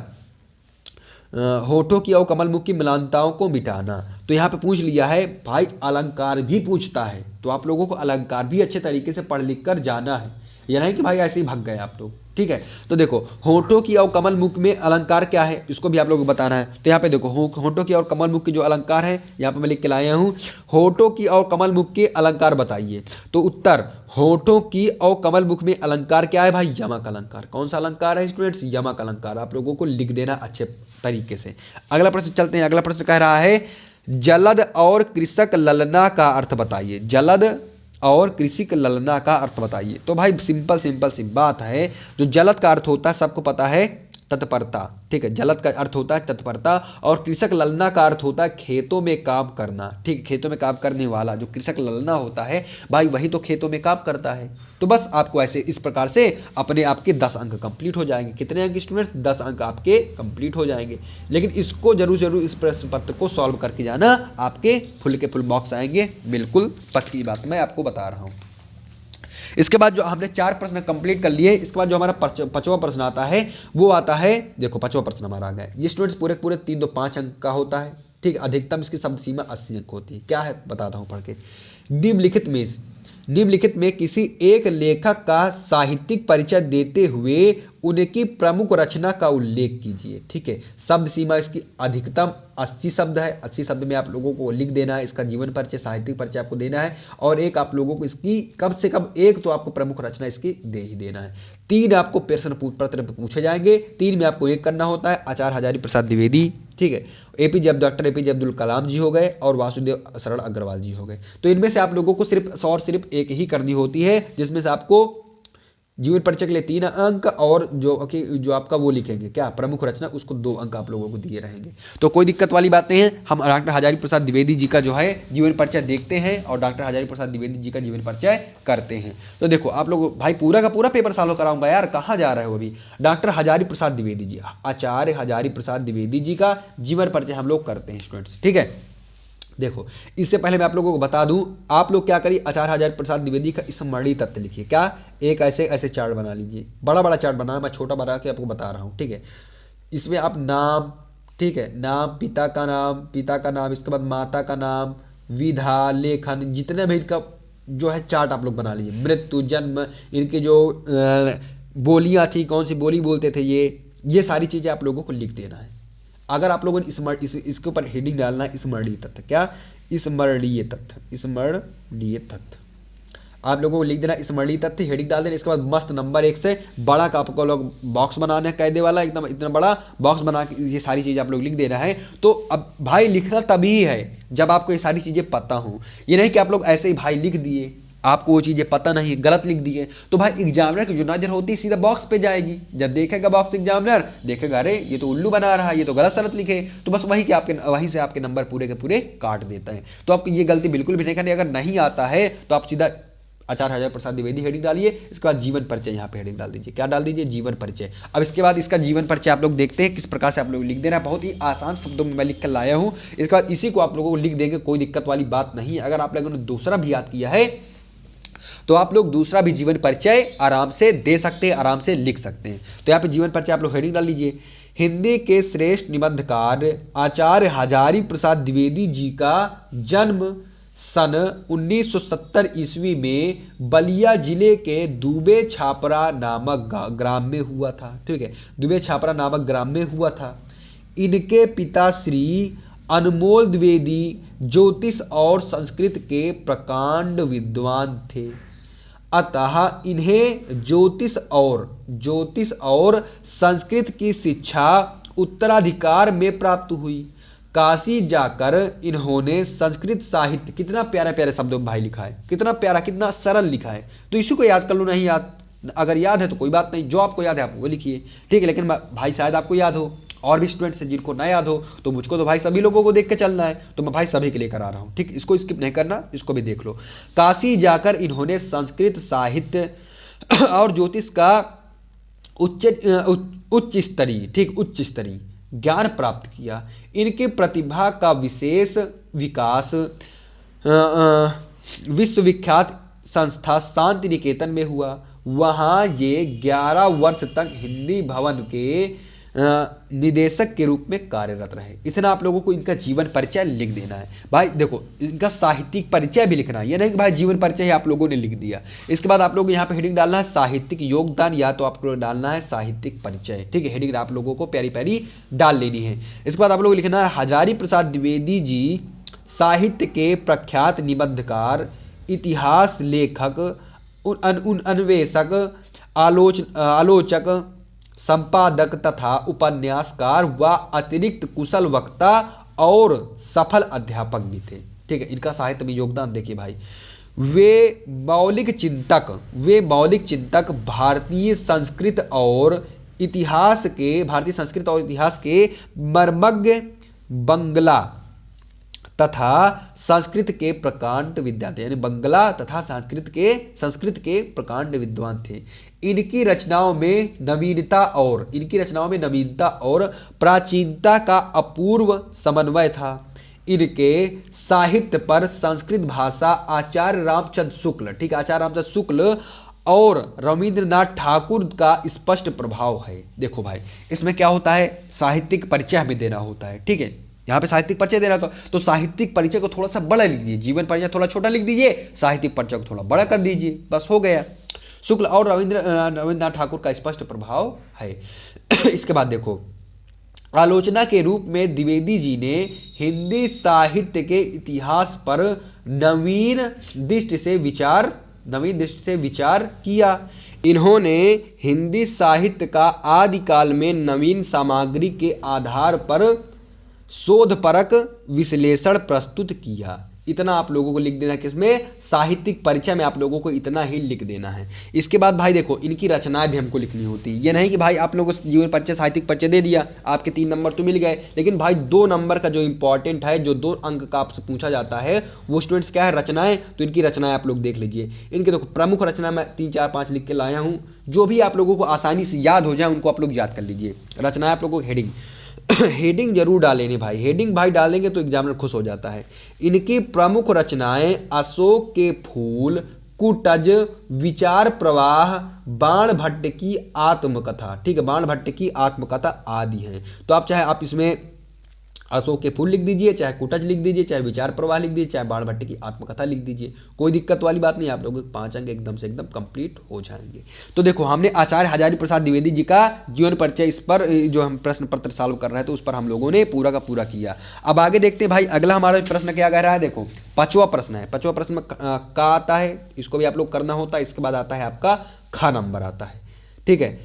S1: होठों की और कमल मुख की मिलानताओं को मिटाना, तो यहाँ पे पूछ लिया है भाई, अलंकार भी पूछता है, तो आप लोगों को अलंकार भी अच्छे तरीके से पढ़ लिख कर जाना है, ये नहीं कि भाई ऐसे ही भाग गए आप लोग। ठीक है, तो देखो होठों की और कमल मुख में अलंकार क्या है, इसको भी आप लोगों को बताना है। तो यहाँ पे देखो होठों की और कमल मुख के जो अलंकार है यहाँ पे मैं लिख के लाया हूँ, होठों की और कमल मुख के अलंकार बताइए। तो उत्तर होठों की और कमल मुख में अलंकार क्या है भाई, यमक अलंकार। कौन सा अलंकार है स्टूडेंट्स, यमक अलंकार। आप लोगों को लिख देना अच्छे तरीके से। अगला प्रश्न चलते हैं। अगला प्रश्न कह रहा है जलद और कृषक ललना का अर्थ बताइए। जलद और कृषिक ललना का अर्थ बताइए। तो भाई सिंपल सी बात है, जो जलद का अर्थ होता है सबको पता है, तत्परता। ठीक है, जलद का अर्थ होता है तत्परता, और कृषक ललना का अर्थ होता है खेतों में काम करना। ठीक है, खेतों में काम करने वाला जो कृषक ललना होता है भाई, वही तो खेतों में काम करता है। तो बस आपको ऐसे इस प्रकार से अपने आपके 10 अंक कंप्लीट हो जाएंगे। कितने अंक स्टूडेंट्स, 10 अंक आपके कंप्लीट हो जाएंगे। लेकिन इसको जरूर इस प्रश्न पत्र को सॉल्व करके जाना, आपके फुल के फुल मार्क्स आएंगे, बिल्कुल पक्की बात मैं आपको बता रहा हूँ। इसके बाद जो हमने 4 प्रश्न कंप्लीट कर लिए, इसके बाद जो हमारा 5वां प्रश्न आता है वो आता है, देखो 5वां प्रश्न हमारा आ गया। ये स्टूडेंट्स पूरे 3 2 5 अंक का होता है। ठीक, अधिकतम इसकी शब्द सीमा 80 अंक होती है। क्या है बताता हूँ पढ़ के। निम्नलिखित में किसी एक लेखक का साहित्यिक परिचय देते हुए उनकी प्रमुख रचना का उल्लेख कीजिए। ठीक है, शब्द सीमा इसकी अधिकतम 80 शब्द है। 80 शब्द में आप लोगों को लिख देना है, इसका जीवन परिचय, साहित्यिक परिचय आपको देना है, और एक आप लोगों को इसकी कम से कम एक तो आपको प्रमुख रचना इसकी दे ही देना है। 3 आपको प्रश्न पत्र पूछे जाएंगे, 3 में आपको एक करना होता है। आचार्य हजारी प्रसाद द्विवेदी, ठीक है, डॉक्टर एपीजे अब्दुल कलाम जी हो गए, और वासुदेव शरण अग्रवाल जी हो गए। तो इनमें से आप लोगों को सिर्फ और सिर्फ एक ही करनी होती है, जिसमें से आपको जीवन परिचय के लिए 3 अंक, और जो आपका वो लिखेंगे क्या प्रमुख रचना, उसको 2 अंक आप लोगों को दिए रहेंगे। तो कोई दिक्कत वाली बात नहीं है। हम डॉक्टर हजारी प्रसाद द्विवेदी जी का जो है जीवन परिचय देखते हैं, और डॉक्टर हजारी प्रसाद द्विवेदी जी का जीवन परिचय करते हैं। तो देखो आप लोग भाई पूरा का पूरा पेपर सॉल्व कराऊंगा यार, कहाँ जा रहे हो अभी। डॉक्टर हजारी प्रसाद द्विवेदी जी, आचार्य हजारी प्रसाद द्विवेदी जी का जीवन परिचय हम लोग करते हैं स्टूडेंट्स। ठीक है, देखो इससे पहले मैं आप लोगों को बता दूं, आप लोग क्या करिए, आचार्य हजारी प्रसाद द्विवेदी का स्मरणीय तथ्य लिखिए। क्या, एक ऐसे चार्ट बना लीजिए, बड़ा चार्ट बनाना, मैं छोटा बना के आपको बता रहा हूं। ठीक है, इसमें आप नाम, ठीक है, नाम, पिता का नाम, इसके बाद माता का नाम, विधा, लेखन, जितने भी इनका जो है चार्ट आप लोग बना लीजिए। मृत्यु, जन्म, इनके जो बोलियां थी, कौन सी बोली बोलते थे, ये सारी चीजें आप लोगों को लिख देना है। अगर आप लोगों ने इसके ऊपर हेडिंग डालना है स्मरणीय तथ्य। क्या, स्मरणीय तथ्य आप लोगों को लिख देना, स्मरणीय तथ्य हेडिंग डाल देना। इसके बाद मस्त नंबर 1 से बड़ा का आपको लोग बॉक्स बनाना है, कायदे वाला एकदम इतना बड़ा बॉक्स बना के ये सारी चीज़ें आप लोग लिख देना है। तो अब भाई लिखना तभी है जब आपको ये सारी चीज़ें पता हो, ये नहीं कि आप लोग ऐसे ही भाई लिख दिए, आपको वो चीज़ें पता नहीं, गलत लिख दिए, तो भाई एग्जामिनर की जो नजर होती है सीधा बॉक्स पे जाएगी। जब देखेगा बॉक्स एग्जामिनर, देखेगा अरे ये तो उल्लू बना रहा है, ये तो गलत सलत लिखे, तो बस वहीं से आपके नंबर पूरे के पूरे काट देता है। तो आपको ये गलती बिल्कुल भी नहीं करनी। अगर नहीं आता है तो आप सीधा आचार्य हजारी प्रसाद द्विवेदी हेडिंग डालिए, इसके बाद जीवन परिचय यहाँ पे हेडिंग डाल दीजिए। क्या डाल दीजिए, जीवन परिचय। अब इसके बाद इसका जीवन परिचय आप लोग देखते हैं किस प्रकार से आप लोग लिख देना है। बहुत ही आसान शब्दों में मैं लिख कर लाया हूँ। इसके बाद इसी को आप लोगों को लिख देंगे, कोई दिक्कत वाली बात नहीं है। अगर आप लोगों ने दूसरा भी याद किया है तो आप लोग दूसरा भी जीवन परिचय आराम से दे सकते हैं, आराम से लिख सकते हैं। तो यहाँ पे जीवन परिचय आप लोग हेडिंग डाल लीजिए। हिंदी के श्रेष्ठ निबंधकार आचार्य हजारी प्रसाद द्विवेदी जी का जन्म सन 1970 ईस्वी में बलिया जिले के दुबे छापरा नामक ग्राम में हुआ था। ठीक है, दुबे छापरा नामक ग्राम में हुआ था। इनके पिता श्री अनमोल द्विवेदी ज्योतिष और संस्कृत के प्रकांड विद्वान थे, अतः इन्हें ज्योतिष और संस्कृत की शिक्षा उत्तराधिकार में प्राप्त हुई। काशी जाकर इन्होंने संस्कृत साहित्य, कितना प्यारा प्यारे शब्दों में भाई लिखा है, कितना प्यारा, कितना सरल लिखा है। तो इसी को याद कर लो, नहीं याद, अगर याद है तो कोई बात नहीं, जो आपको याद है आप वो लिखिए। ठीक है, लेकिन भाई शायद आपको याद हो, और भी स्टूडेंट्स हैं जिनको ना याद हो, तो मुझको तो भाई सभी लोगों को देख के चलना है, तो मैं भाई सभी के लिए करा रहा हूँ। ठीक, इसको स्किप नहीं करना, इसको भी देख लो। काशी जाकर इन्होंने संस्कृत साहित्य और ज्योतिष का उच्च स्तरीय ज्ञान प्राप्त किया। इनकी प्रतिभा का विशेष विकास विश्वविख्यात संस्था शांति निकेतन में हुआ। वहाँ ये 11 वर्ष तक हिंदी भवन के निदेशक के रूप में कार्यरत रहे। इतना आप लोगों को इनका जीवन परिचय लिख देना है भाई। देखो इनका साहित्यिक परिचय भी लिखना है, ये नहीं कि भाई जीवन परिचय ही आप लोगों ने लिख दिया। इसके बाद आप लोग यहाँ पे हेडिंग डालना है साहित्यिक योगदान, या तो आप लोग डालना है साहित्यिक परिचय। ठीक है, हेडिंग आप लोगों को प्यारी प्यारी डाल लेनी है। इसके बाद आप लोग लिखना है हजारी प्रसाद द्विवेदी जी साहित्य के प्रख्यात निबंधकार, इतिहास लेखक, अन्वेषक, आलोचक, संपादक तथा उपन्यासकार व अतिरिक्त कुशल वक्ता और सफल अध्यापक भी थे। ठीक है, इनका साहित्य में योगदान देखिए भाई। वे मौलिक चिंतक भारतीय संस्कृत और इतिहास के मर्मज्ञ, बंगला तथा संस्कृत के प्रकांड विद्वान, यानी बंगला तथा संस्कृत के प्रकांड विद्वान थे। इनकी रचनाओं में नवीनता और प्राचीनता का अपूर्व समन्वय था। इनके साहित्य पर संस्कृत भाषा आचार्य रामचंद्र शुक्ल और रविंद्रनाथ ठाकुर का स्पष्ट प्रभाव है। देखो भाई इसमें क्या होता है, साहित्यिक परिचय हमें देना होता है। ठीक है, यहाँ पे साहित्यिक परिचय देना तो साहित्यिक परिचय को थोड़ा सा बड़ा लिख दीजिए, जीवन परिचय थोड़ा छोटा लिख दीजिए, साहित्यिक परिचय को थोड़ा बड़ा कर दीजिए, बस हो गया। शुक्ल और रविंद्रनाथ ठाकुर का स्पष्ट प्रभाव है। इसके बाद देखो, आलोचना के रूप में द्विवेदी जी ने हिंदी साहित्य के इतिहास पर नवीन दृष्टि से विचार किया। इन्होंने हिंदी साहित्य का आदिकाल में नवीन सामग्री के आधार पर शोधपरक विश्लेषण प्रस्तुत किया। इतना आप लोगों को लिख देना है, किसमें, साहित्यिक परिचय में आप लोगों को इतना ही लिख देना है। इसके बाद भाई देखो, इनकी रचनाएं भी हमको लिखनी होती है। ये नहीं कि भाई आप लोगों को जीवन परिचय साहित्यिक परिचय दे दिया, आपके 3 नंबर तो मिल गए, लेकिन भाई 2 नंबर का जो इंपॉर्टेंट है, जो 2 अंक का आपसे पूछा जाता है, वो स्टूडेंट्स क्या है, रचनाएं। तो इनकी रचनाएं आप लोग देख लीजिए। इनके देखो प्रमुख रचना मैं 3, 4, 5 लिख के लाया हूँ, जो भी आप लोगों को आसानी से याद हो जाए उनको आप लोग याद कर लीजिए। रचनाएं आप लोगों को हेडिंग जरूर डालेंगे भाई, हेडिंग भाई डालेंगे तो एग्जामिनर खुश हो जाता है। इनकी प्रमुख रचनाएं अशोक के फूल, कुटज, विचार प्रवाह, बाण भट्ट की आत्मकथा, ठीक है, बाण भट्ट की आत्मकथा आदि हैं। तो आप चाहे आप इसमें अशोक के फूल लिख दीजिए, चाहे कुटज लिख दीजिए, चाहे विचार प्रवाह लिख दीजिए, चाहे बाण भट्ट की आत्मकथा लिख दीजिए, कोई दिक्कत वाली बात नहीं। आप लोगों के 5 अंक एकदम से एकदम कंप्लीट हो जाएंगे। तो देखो हमने आचार्य हजारी प्रसाद द्विवेदी जी का जीवन परिचय, इस पर जो हम प्रश्न पत्र सॉल्व कर रहे हैं तो उस पर हम लोगों ने पूरा का पूरा किया। अब आगे देखते हैं भाई, अगला हमारा प्रश्न क्या कह रहा है। देखो 5वां प्रश्न है। 5वां प्रश्न में का आता है, इसको भी आप लोग करना होता है। इसके बाद आता है आपका ख नंबर आता है, ठीक है,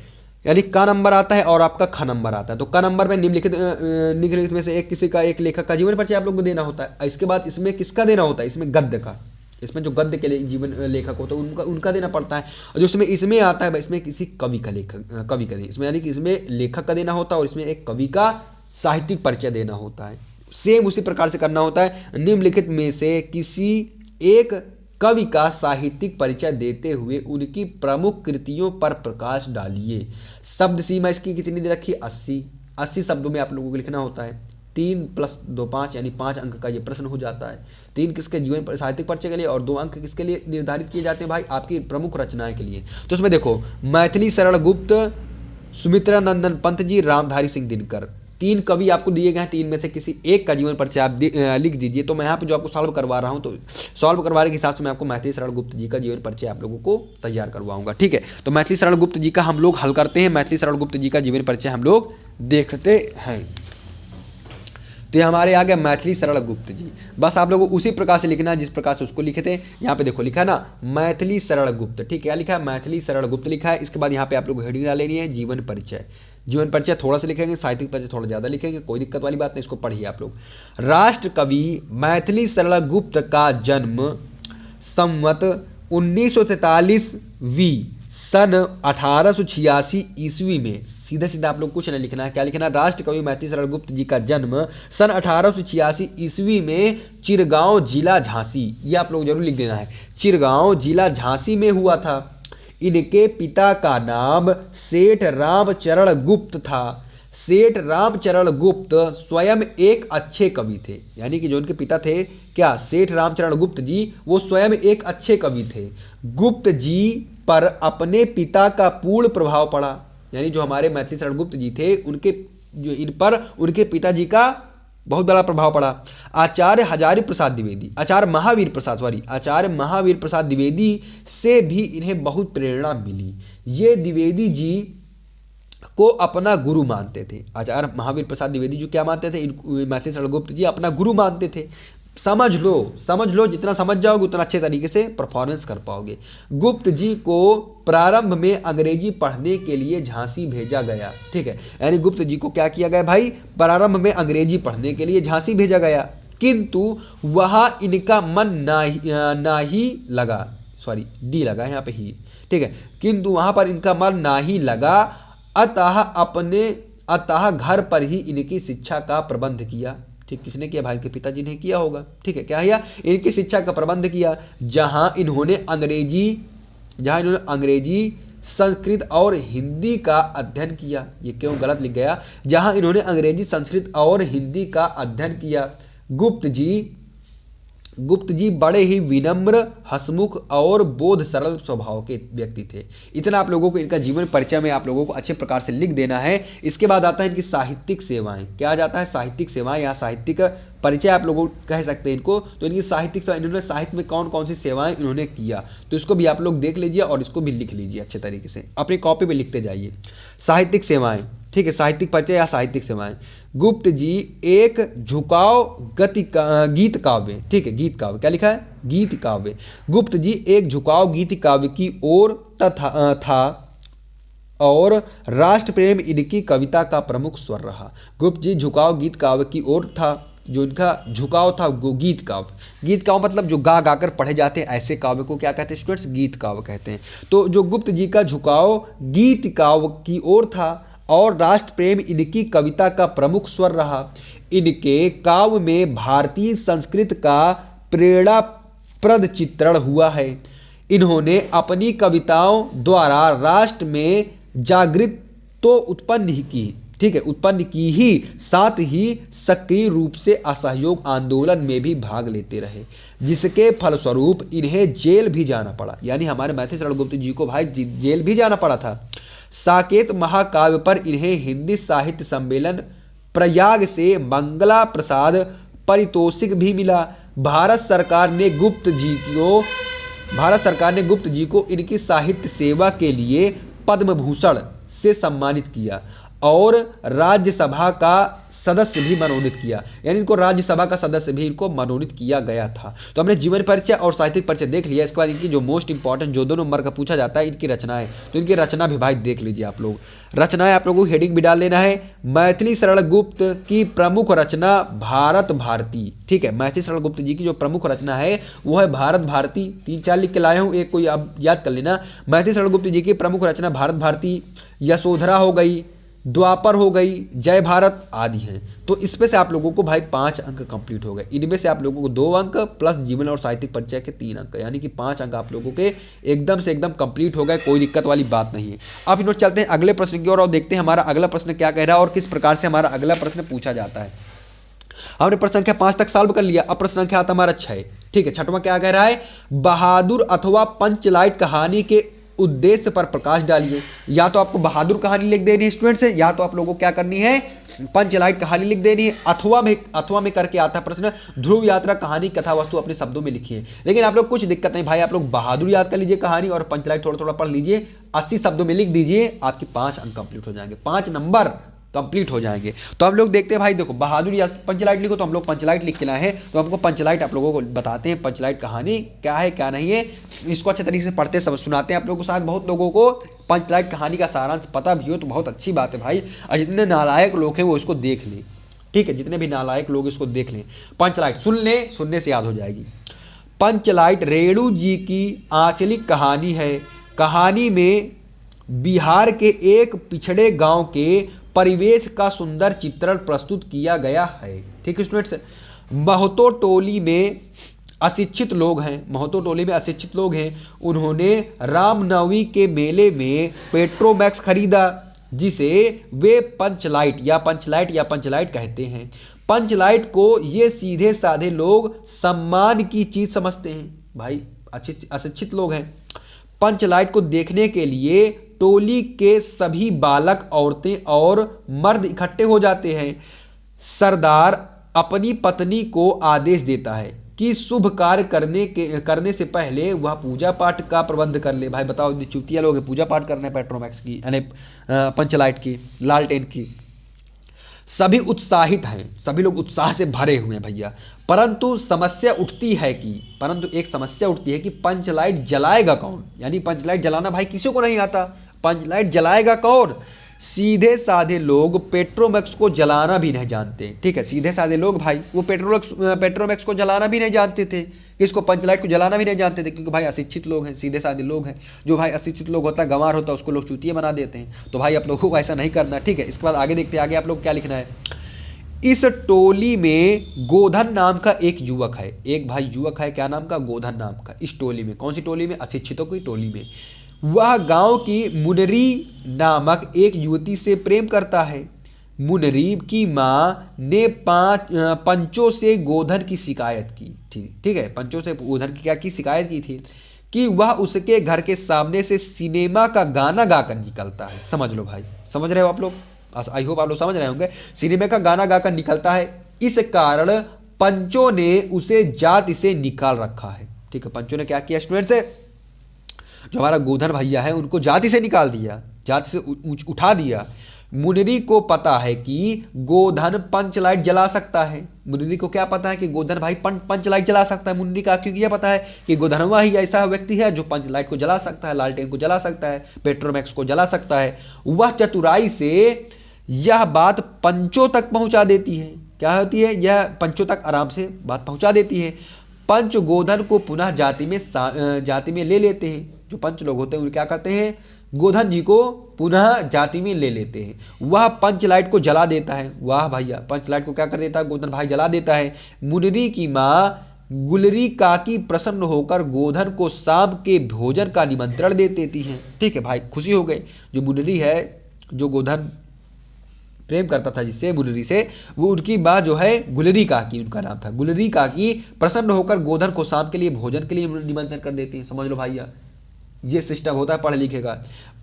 S1: यानी का नंबर आता है और आपका ख नंबर आता है। तो का नंबर में निम्नलिखित में से एक लेखक का जीवन परिचय आप लोग को देना होता है। इसके बाद इसमें किसका देना होता है, इसमें गद्य का, इसमें जो गद्य के जीवन लेखक होता है उनका देना पड़ता है। और जो इसमें आता है इसमें किसी कवि का इसमें, यानी कि इसमें लेखक का देना होता है और इसमें एक कवि का साहित्यिक परिचय देना होता है। सेम उसी प्रकार से करना होता है। निम्नलिखित में से किसी एक कवि का साहित्यिक परिचय देते हुए उनकी प्रमुख कृतियों पर प्रकाश डालिए। शब्द सीमा इसकी कितनी दे रखी, 80 शब्दों में आप लोगों को लिखना होता है। 3 + 2 5, यानी 5 अंक का ये प्रश्न हो जाता है। 3 किसके जीवन पर साहित्यिक परिचय के लिए और 2 अंक किसके लिए निर्धारित किए जाते हैं भाई, आपकी प्रमुख रचनाएं के लिए। तो इसमें देखो, मैथिली शरण गुप्त, सुमित्रा नंदन पंत जी, रामधारी सिंह दिनकर, 3 कवि आपको दिए गए हैं। 3 में से किसी एक का जीवन परिचय आप लिख दीजिए। तो मैं यहाँ पे जो आपको सॉल्व करवा रहा हूँ, तो सॉल्व करवाने के हिसाब से मैं आपको मैथिली शरण गुप्त जी का जीवन परिचय आप लोगों को तैयार करवाऊंगा, ठीक है। तो मैथिली शरण गुप्त जी का हम लोग हल करते हैं। मैथिली शरण गुप्त जी का जीवन परिचय हम लोग देखते हैं। तो ये हमारे आ गया मैथिली शरण गुप्त जी। बस आप लोगों को उसी प्रकार से लिखना है जिस प्रकार से उसको लिखे थे। यहाँ पे देखो लिखा है ना, मैथिली शरण गुप्त, ठीक है, क्या लिखा है, मैथिली शरण गुप्त लिखा है। इसके बाद यहाँ पे आप लोग हेडिंग डाल लेनी है जीवन परिचय। जीवन परिचय थोड़ा सा लिखेंगे, साहित्यिक परिचय थोड़ा ज़्यादा लिखेंगे, कोई दिक्कत वाली बात नहीं, इसको पढ़िए आप लोग। राष्ट्र कवि मैथिली शरण गुप्त का जन्म संवत 1943 सन 1886 ईस्वी में, सीधा सीधा आप लोग कुछ नहीं लिखना है, क्या लिखना है, राष्ट्र कवि मैथिली शरण गुप्त जी का जन्म सन 1886 ईस्वी में चिरगांव जिला झांसी, ये आप लोग जरूर लिख देना है, चिरगांव जिला झांसी में हुआ था। इनके पिता का नाम सेठ रामचरण गुप्त था। सेठ रामचरण गुप्त स्वयं एक अच्छे कवि थे। यानी कि जो उनके पिता थे क्या, सेठ रामचरण गुप्त जी, वो स्वयं एक अच्छे कवि थे। गुप्त जी पर अपने पिता का पूर्ण प्रभाव पड़ा। यानी जो हमारे मैथिली शरण गुप्त जी थे, उनके जो इन पर उनके पिताजी का बहुत बड़ा प्रभाव पड़ा। आचार्य महावीर प्रसाद द्विवेदी से भी इन्हें बहुत प्रेरणा मिली। ये द्विवेदी जी को अपना गुरु मानते थे। आचार्य महावीर प्रसाद द्विवेदी जो क्या मानते थे, मैथिली शरण गुप्त जी अपना गुरु मानते थे। समझ लो, जितना समझ जाओगे उतना अच्छे तरीके से परफॉर्मेंस कर पाओगे। गुप्त जी को प्रारंभ में अंग्रेजी पढ़ने के लिए झांसी भेजा गया। ठीक है, यानी गुप्त जी को क्या किया गया भाई, प्रारंभ में अंग्रेजी पढ़ने के लिए झांसी भेजा गया, किंतु वहां इनका मन ना ही लगा। सॉरी, डी लगा यहाँ पे ही। ठीक है, किंतु वहां पर इनका मन ना ही लगा। अतः घर पर ही इनकी शिक्षा का प्रबंध किया। ठीक, किसने किया भाई, के पिताजी ने किया होगा। ठीक है, क्या किया, इनकी शिक्षा का प्रबंध किया। जहां इन्होंने अंग्रेजी, संस्कृत और हिंदी का अध्ययन किया। ये क्यों गलत लिख गया, जहां इन्होंने अंग्रेजी, संस्कृत और हिंदी का अध्ययन किया। गुप्त जी बड़े ही विनम्र, हंसमुख और बोध सरल स्वभाव के व्यक्ति थे। इतना आप लोगों को इनका जीवन परिचय में आप लोगों को अच्छे प्रकार से लिख देना है। इसके बाद आता है इनकी साहित्यिक सेवाएं। क्या आ जाता है, साहित्यिक सेवाएं या साहित्यिक परिचय आप लोग कह सकते हैं इनको। तो इनकी साहित्यिक सेवा, इन्होंने साहित्य में कौन कौन सी सेवाएं इन्होंने किया, तो इसको भी आप लोग देख लीजिए और इसको भी लिख लीजिए अच्छे तरीके से, अपनी कॉपी पे लिखते जाइए। साहित्यिक सेवाएं, ठीक है, साहित्यिक परिचय या साहित्यिक सेवाएं। गुप्त जी एक झुकाव गीत काव्य, ठीक है, गीत काव्य, क्या लिखा है, गीत काव्य। गुप्त जी एक झुकाव गीत काव्य की ओर था और राष्ट्र प्रेम इनकी कविता का प्रमुख स्वर रहा। गुप्त जी झुकाव गीत काव्य की ओर था, जो इनका झुकाव था वो गीत काव्य। गीत काव्य मतलब जो गा गाकर पढ़े जाते हैं ऐसे काव्य को क्या कहते हैं स्टूडेंट्स, गीत काव्य कहते हैं। तो जो गुप्त जी का झुकाव गीत काव्य की ओर था और राष्ट्र प्रेम इनकी कविता का प्रमुख स्वर रहा। इनके काव्य में भारतीय संस्कृति का प्रेरणाप्रद चित्रण हुआ है। इन्होंने अपनी कविताओं द्वारा राष्ट्र में जागृत तो उत्पन्न की ही, साथ ही सक्रिय रूप से असहयोग आंदोलन में भी भाग लेते रहे, जिसके फलस्वरूप इन्हें जेल भी जाना पड़ा। यानी हमारे मैथिली शरण गुप्त जी को भाई जेल भी जाना पड़ा था। साकेत महाकाव्य पर इन्हें हिंदी साहित्य सम्मेलन प्रयाग से मंगला प्रसाद पारितोषिक भी मिला। भारत सरकार ने गुप्त जी को इनकी साहित्य सेवा के लिए पद्म भूषण से सम्मानित किया और राज्यसभा का सदस्य भी मनोनीत किया। यानी इनको राज्यसभा का सदस्य भी इनको मनोनीत किया गया था। तो हमने जीवन परिचय और साहित्यिक परिचय देख लिया। इसके बाद इनकी जो मोस्ट इंपॉर्टेंट जो 2 नंबर का पूछा जाता है इनकी रचनाएं, तो इनकी रचना भी भाई देख लीजिए आप लोग। रचनाएं आप लोगों को हेडिंग भी डाल लेना है। मैथिली शरण गुप्त की प्रमुख रचना भारत भारती, ठीक है, मैथिली शरण गुप्त जी की जो प्रमुख रचना है वो है भारत भारती। 3-4 लिख के लाया हूँ, एक कोई आप याद कर लेना। मैथिली शरण गुप्त जी की प्रमुख रचना भारत भारती, यशोधरा हो गई, द्वापर हो गई, जय भारत आदि हैं। तो इसमें से आप लोगों को भाई 5 अंक कंप्लीट हो गए। इनमें से आप लोगों को 2 अंक प्लस जीवन और साहित्यिक परिचय के 3 अंक, यानी कि 5 अंक आप लोगों के एकदम से एकदम कंप्लीट हो गए, कोई दिक्कत वाली बात नहीं है। अब इन चलते हैं अगले प्रश्न की ओर और देखते हैं हमारा अगला प्रश्न क्या कह रहा है और किस प्रकार से हमारा अगला प्रश्न पूछा जाता है। हमने प्रश्न संख्या 5 तक सॉल्व कर लिया। अब प्रश्न संख्या आता हमारा 6, ठीक है। 6वां क्या कह रहा है, बहादुर अथवा पंचलाइट कहानी के उद्देश्य पर प्रकाश डालिए। या तो आपको बहादुर कहानी लिख देनी है स्टूडेंट्स, या तो आप लोगों को क्या करनी है, पंचलाइट कहानी लिख देनी है। अथवा में करके आता है प्रश्न, ध्रुव यात्रा कहानी कथा वस्तु अपने शब्दों में लिखिए। लेकिन आप लोग कुछ दिक्कत नहीं भाई, आप लोग बहादुर याद कर लीजिए कहानी और पंचलाइट थोड़ा थोड़ा पढ़ लीजिए, 80 शब्दों में लिख दीजिए, आपके 5 अंक कंप्लीट हो जाएंगे, 5 नंबर कंप्लीट हो जाएंगे। तो हम लोग देखते हैं भाई, देखो बहादुर या पंचलाइट लिखो, तो हम लोग पंचलाइट लिख के लाए हैं। तो हमको पंचलाइट आप लोगों को बताते हैं पंचलाइट कहानी क्या है क्या नहीं है, इसको अच्छे तरीके से पढ़ते सब सुनाते हैं आप लोगों को। शायद बहुत लोगों को पंचलाइट कहानी का सारांश पता भी हो तो बहुत अच्छी बात है भाई, और जितने नालायक लोग हैं वो इसको देख लें, ठीक है, जितने भी नालायक लोग इसको देख लें। पंचलाइट सुन लें, सुनने से याद हो जाएगी। पंचलाइट रेणु जी की आंचलिक कहानी है। कहानी में बिहार के एक पिछड़े गांव के परिवेश का सुंदर चित्रण प्रस्तुत किया गया है, ठीक है स्टूडेंट्स। महतो टोली में अशिक्षित लोग हैं, उन्होंने रामनवमी के मेले में पेट्रोमैक्स खरीदा। जिसे वे पंचलाइट कहते हैं। पंचलाइट को ये सीधे साधे लोग सम्मान की चीज समझते हैं। भाई अशिक्षित लोग हैं। पंचलाइट को देखने के लिए टोली के सभी बालक, औरतें और मर्द इकट्ठे हो जाते हैं। सरदार अपनी पत्नी को आदेश देता है कि शुभ कार्य करने से पहले वह पूजा पाठ का प्रबंध कर ले। भाई बताओ, इतनी चुतिया लोग पूजा पाठ करने पेट्रोमैक्स की यानी पंचलाइट की, लालटेन की। सभी उत्साहित हैं, सभी लोग उत्साह से भरे हुए हैं भैया। परंतु एक समस्या उठती है कि पंचलाइट जलाएगा कौन। यानी पंचलाइट जलाना भाई किसी को नहीं आता। पंचलाइट जलाएगा कौन? सीधे साधे लोग पेट्रोमैक्स को जलाना भी नहीं जानते। ठीक है, सीधे साधे लोग भाई वो पेट्रोमैक्स को जलाना भी नहीं जानते थे। किसको? पंचलाइट को जलाना भी नहीं जानते थे, क्योंकि भाई अशिक्षित लोग हैं, सीधे साधे लोग हैं। जो भाई अशिक्षित लोग होता है, गंवार होता है, उसको लोग चूतिया बना देते हैं। तो भाई आप लोगों को ऐसा नहीं करना। ठीक है, इसके बाद आगे देखते हैं, आगे आप लोग क्या लिखना है। इस टोली में गोधन नाम का एक युवक है। एक भाई युवक है, क्या नाम का? गोधन नाम का। इस टोली में, कौन सी टोली में? अशिक्षितों की टोली में। वह गांव की मुनरी नामक एक युवती से प्रेम करता है। मुनरी की माँ ने पंचों से गोधन की शिकायत की थी। ठीक है, पंचों से गोधन की क्या की शिकायत की थी कि वह उसके घर के सामने से सिनेमा का गाना गाकर निकलता है। समझ लो भाई, समझ रहे हो आप लोग? आई होप आप लोग समझ रहे होंगे। सिनेमा का गाना गाकर निकलता है, इस कारण पंचों ने उसे जाति से निकाल रखा है। ठीक है, पंचों ने क्या किया स्टूडेंट से? जो हमारा गोधन भैया है उनको जाति से निकाल दिया, जाति से उठा दिया। मुनरी को पता है कि गोधन पंचलाइट जला सकता है। मुनरी को क्या पता है कि गोधन भाई पंचलाइट जला सकता है। मुनरी का क्योंकि यह पता है कि गोधनवा ही ऐसा व्यक्ति है जो पंचलाइट को जला सकता है, लालटेन को जला सकता है, पेट्रोमैक्स को जला सकता है। वह चतुराई से यह बात पंचों तक पहुंचा देती है। क्या होती है? यह पंचों तक आराम से बात पहुंचा देती है। पंच गोधन को पुनः जाति में ले लेते हैं। जो पंच लोग होते हैं वो क्या करते हैं? गोधन जी को पुनः जाति में ले लेते हैं। वह पंचलाइट को जला देता है। वाह भैया, पंचलाइट को क्या कर देता है? गोधन भाई जला देता है। मुनरी की माँ गुलरी काकी प्रसन्न होकर गोधन को शाम के भोजन का निमंत्रण दे देती हैं। ठीक है भाई, खुशी हो गई। जो मुनरी है, जो गोधन प्रेम करता था जिससे, मुनरी से, वो उनकी माँ जो है गुलरी काकी, उनका नाम था गुलरी काकी, प्रसन्न होकर गोधन को शाम के लिए भोजन के लिए निमंत्रण कर देती हैं। समझ लो भैया, ये सिस्टम होता है पढ़ लिखे का।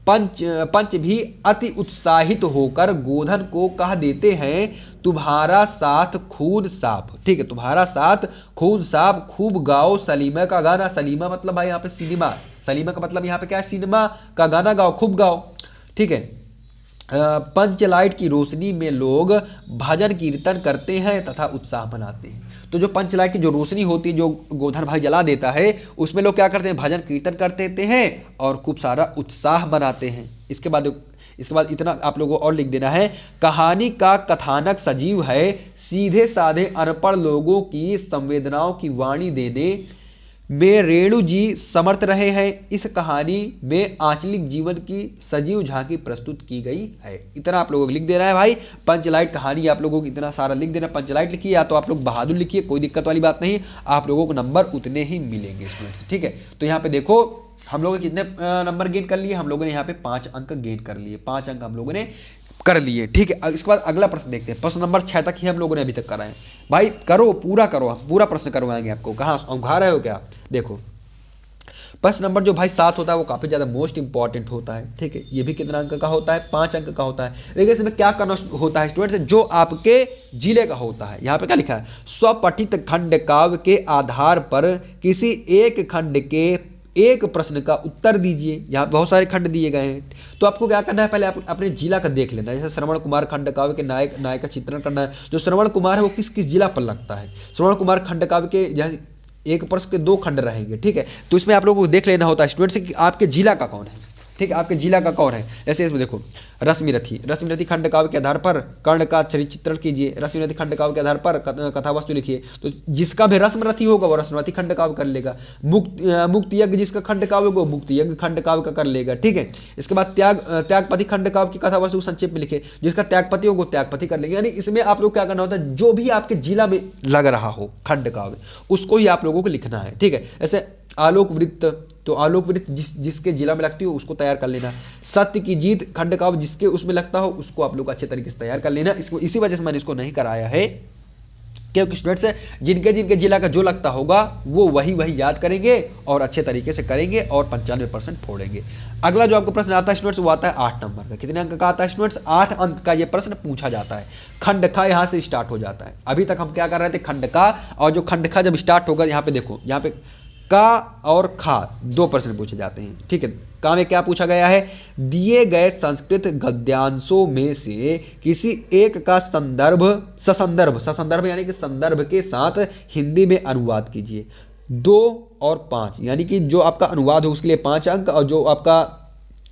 S1: पंच भी अति उत्साहित होकर गोधन को कह देते हैं, तुम्हारा साथ खून साफ। ठीक है, तुम्हारा साथ खून साफ, खूब गाओ सलीमा का गाना। सलीमा मतलब भाई यहाँ पे सिनेमा, सलीमा का मतलब यहाँ पे क्या है? सिनेमा का गाना गाओ, खूब गाओ। ठीक है, पंचलाइट की रोशनी में लोग भजन कीर्तन करते हैं तथा उत्साह मनाते हैं। तो जो पंचलाइट की जो रोशनी होती है, जो गोधन भाई जला देता है, उसमें लोग क्या करते हैं? भजन कीर्तन करते रहते हैं और खूब सारा उत्साह मनाते हैं। इसके बाद इतना आप लोगों को और लिख देना है। कहानी का कथानक सजीव है, सीधे साधे अनपढ़ लोगों की संवेदनाओं की वाणी देने में रेणु जी समर्थ रहे हैं। इस कहानी में आंचलिक जीवन की सजीव झांकी प्रस्तुत की गई है। इतना आप लोगों को लिख देना है भाई। पंचलाइट कहानी आप लोगों को इतना सारा लिख देना। पंचलाइट लिखिए या तो आप लोग बहादुर लिखिए, कोई दिक्कत वाली बात नहीं। आप लोगों को नंबर उतने ही मिलेंगे स्टूडेंट्स। ठीक है, तो यहाँ पे देखो हम लोगों ने कितने नंबर गेन कर लिए? हम लोगों ने यहाँ पे 5 अंक गेन कर लिए। 5 अंक हम लोगों ने कर लिए। ठीक है, इसके बाद अगला प्रश्न देखते हैं। प्रश्न नंबर 6 तक ही हम लोगों ने अभी तक करा है। भाई करो, पूरा करो, हम पूरा प्रश्न करवाएंगे आपको। कहाँ उघा रहे हो क्या? देखो, प्रश्न नंबर जो भाई 7 होता है वो काफी ज्यादा मोस्ट इंपॉर्टेंट होता है। ठीक है, ये भी कितना अंक का होता है? 5 अंक का होता है। लेकिन इसमें क्या करना होता है स्टूडेंट्स? जो आपके जिले का होता है। यहाँ पे क्या लिखा है? स्वपठित खंड काव्य के आधार पर किसी एक खंड के एक प्रश्न का उत्तर दीजिए। यहाँ बहुत सारे खंड दिए गए हैं, तो आपको क्या करना है? पहले आप अपने जिला का देख लेना है। जैसे श्रवण कुमार खंड काव्य के नायक का चित्रण करना है। जो श्रवण कुमार है वो किस किस जिला पर लगता है? श्रवण कुमार खंड काव्य के एक प्रश्न के 2 खंड रहेंगे। ठीक है, तो इसमें आप लोगों को देख लेना होता है स्टूडेंट्स कि आपके जिला का कौन है। ठीक है, आपके जिला का कौन है? जैसे इसमें देखो, रश्मिरथी खंड काव्य के आधार पर कर्ण का चित्रण कीजिए। रश्मिरथी खंड काव्य के आधार पर कथा वस्तु लिखिए। तो जिसका भी रश्मिरथी होगा वो रश्मिरथी खंड काव्य कर लेगा। मुक्त यज्ञ जिसका खंड काव्य होगा मुक्त यज्ञ खंड काव्य का कर लेगा। ठीक है, इसके बाद त्यागपति खंड काव्य की कथा वस्तु संक्षेप में लिखे। जिसका त्यागपति होगा त्यागपति कर लेंगे। यानी इसमें आप लोग क्या करना होता है? जो भी आपके जिला में लग रहा हो खंड काव्य, उसको ही आप लोगों को लिखना है। ठीक है, ऐसे आलोक वृत्त, तो आलोक वृत्त जिसके जिला में लगती हो उसको तैयार कर लेना। सत्य की जीत खंड काव्य जिसके उसमें लगता हो उसको आप लोग अच्छे तरीके से तैयार कर लेना। इसको इसी वजह से मैंने इसको नहीं कराया है, क्योंकि स्टूडेंट्स जिनके जिनके जिला का जो लगता होगा वो वही याद करेंगे और अच्छे तरीके से करेंगे और 95% फोड़ेंगे। अगला जो आपको प्रश्न आता है स्टूडेंट्स वो आता है 8 नंबर का। कितने अंक का आता है स्टूडेंट्स? 8 अंक का ये प्रश्न पूछा जाता है। खंड खा यहाँ से स्टार्ट हो जाता है। अभी तक हम क्या कर रहे थे? खंड का। और जो खंड खा जब स्टार्ट होगा, यहाँ पे देखो, यहाँ पे का और खा 2 प्रश्न पूछे जाते हैं। ठीक है, का में क्या पूछा गया है? दिए गए संस्कृत गद्यांशों में से किसी एक का ससंदर्भ यानी कि संदर्भ के साथ हिंदी में अनुवाद कीजिए। 2 और 5 यानी कि जो आपका अनुवाद हो उसके लिए 5 अंक, और जो आपका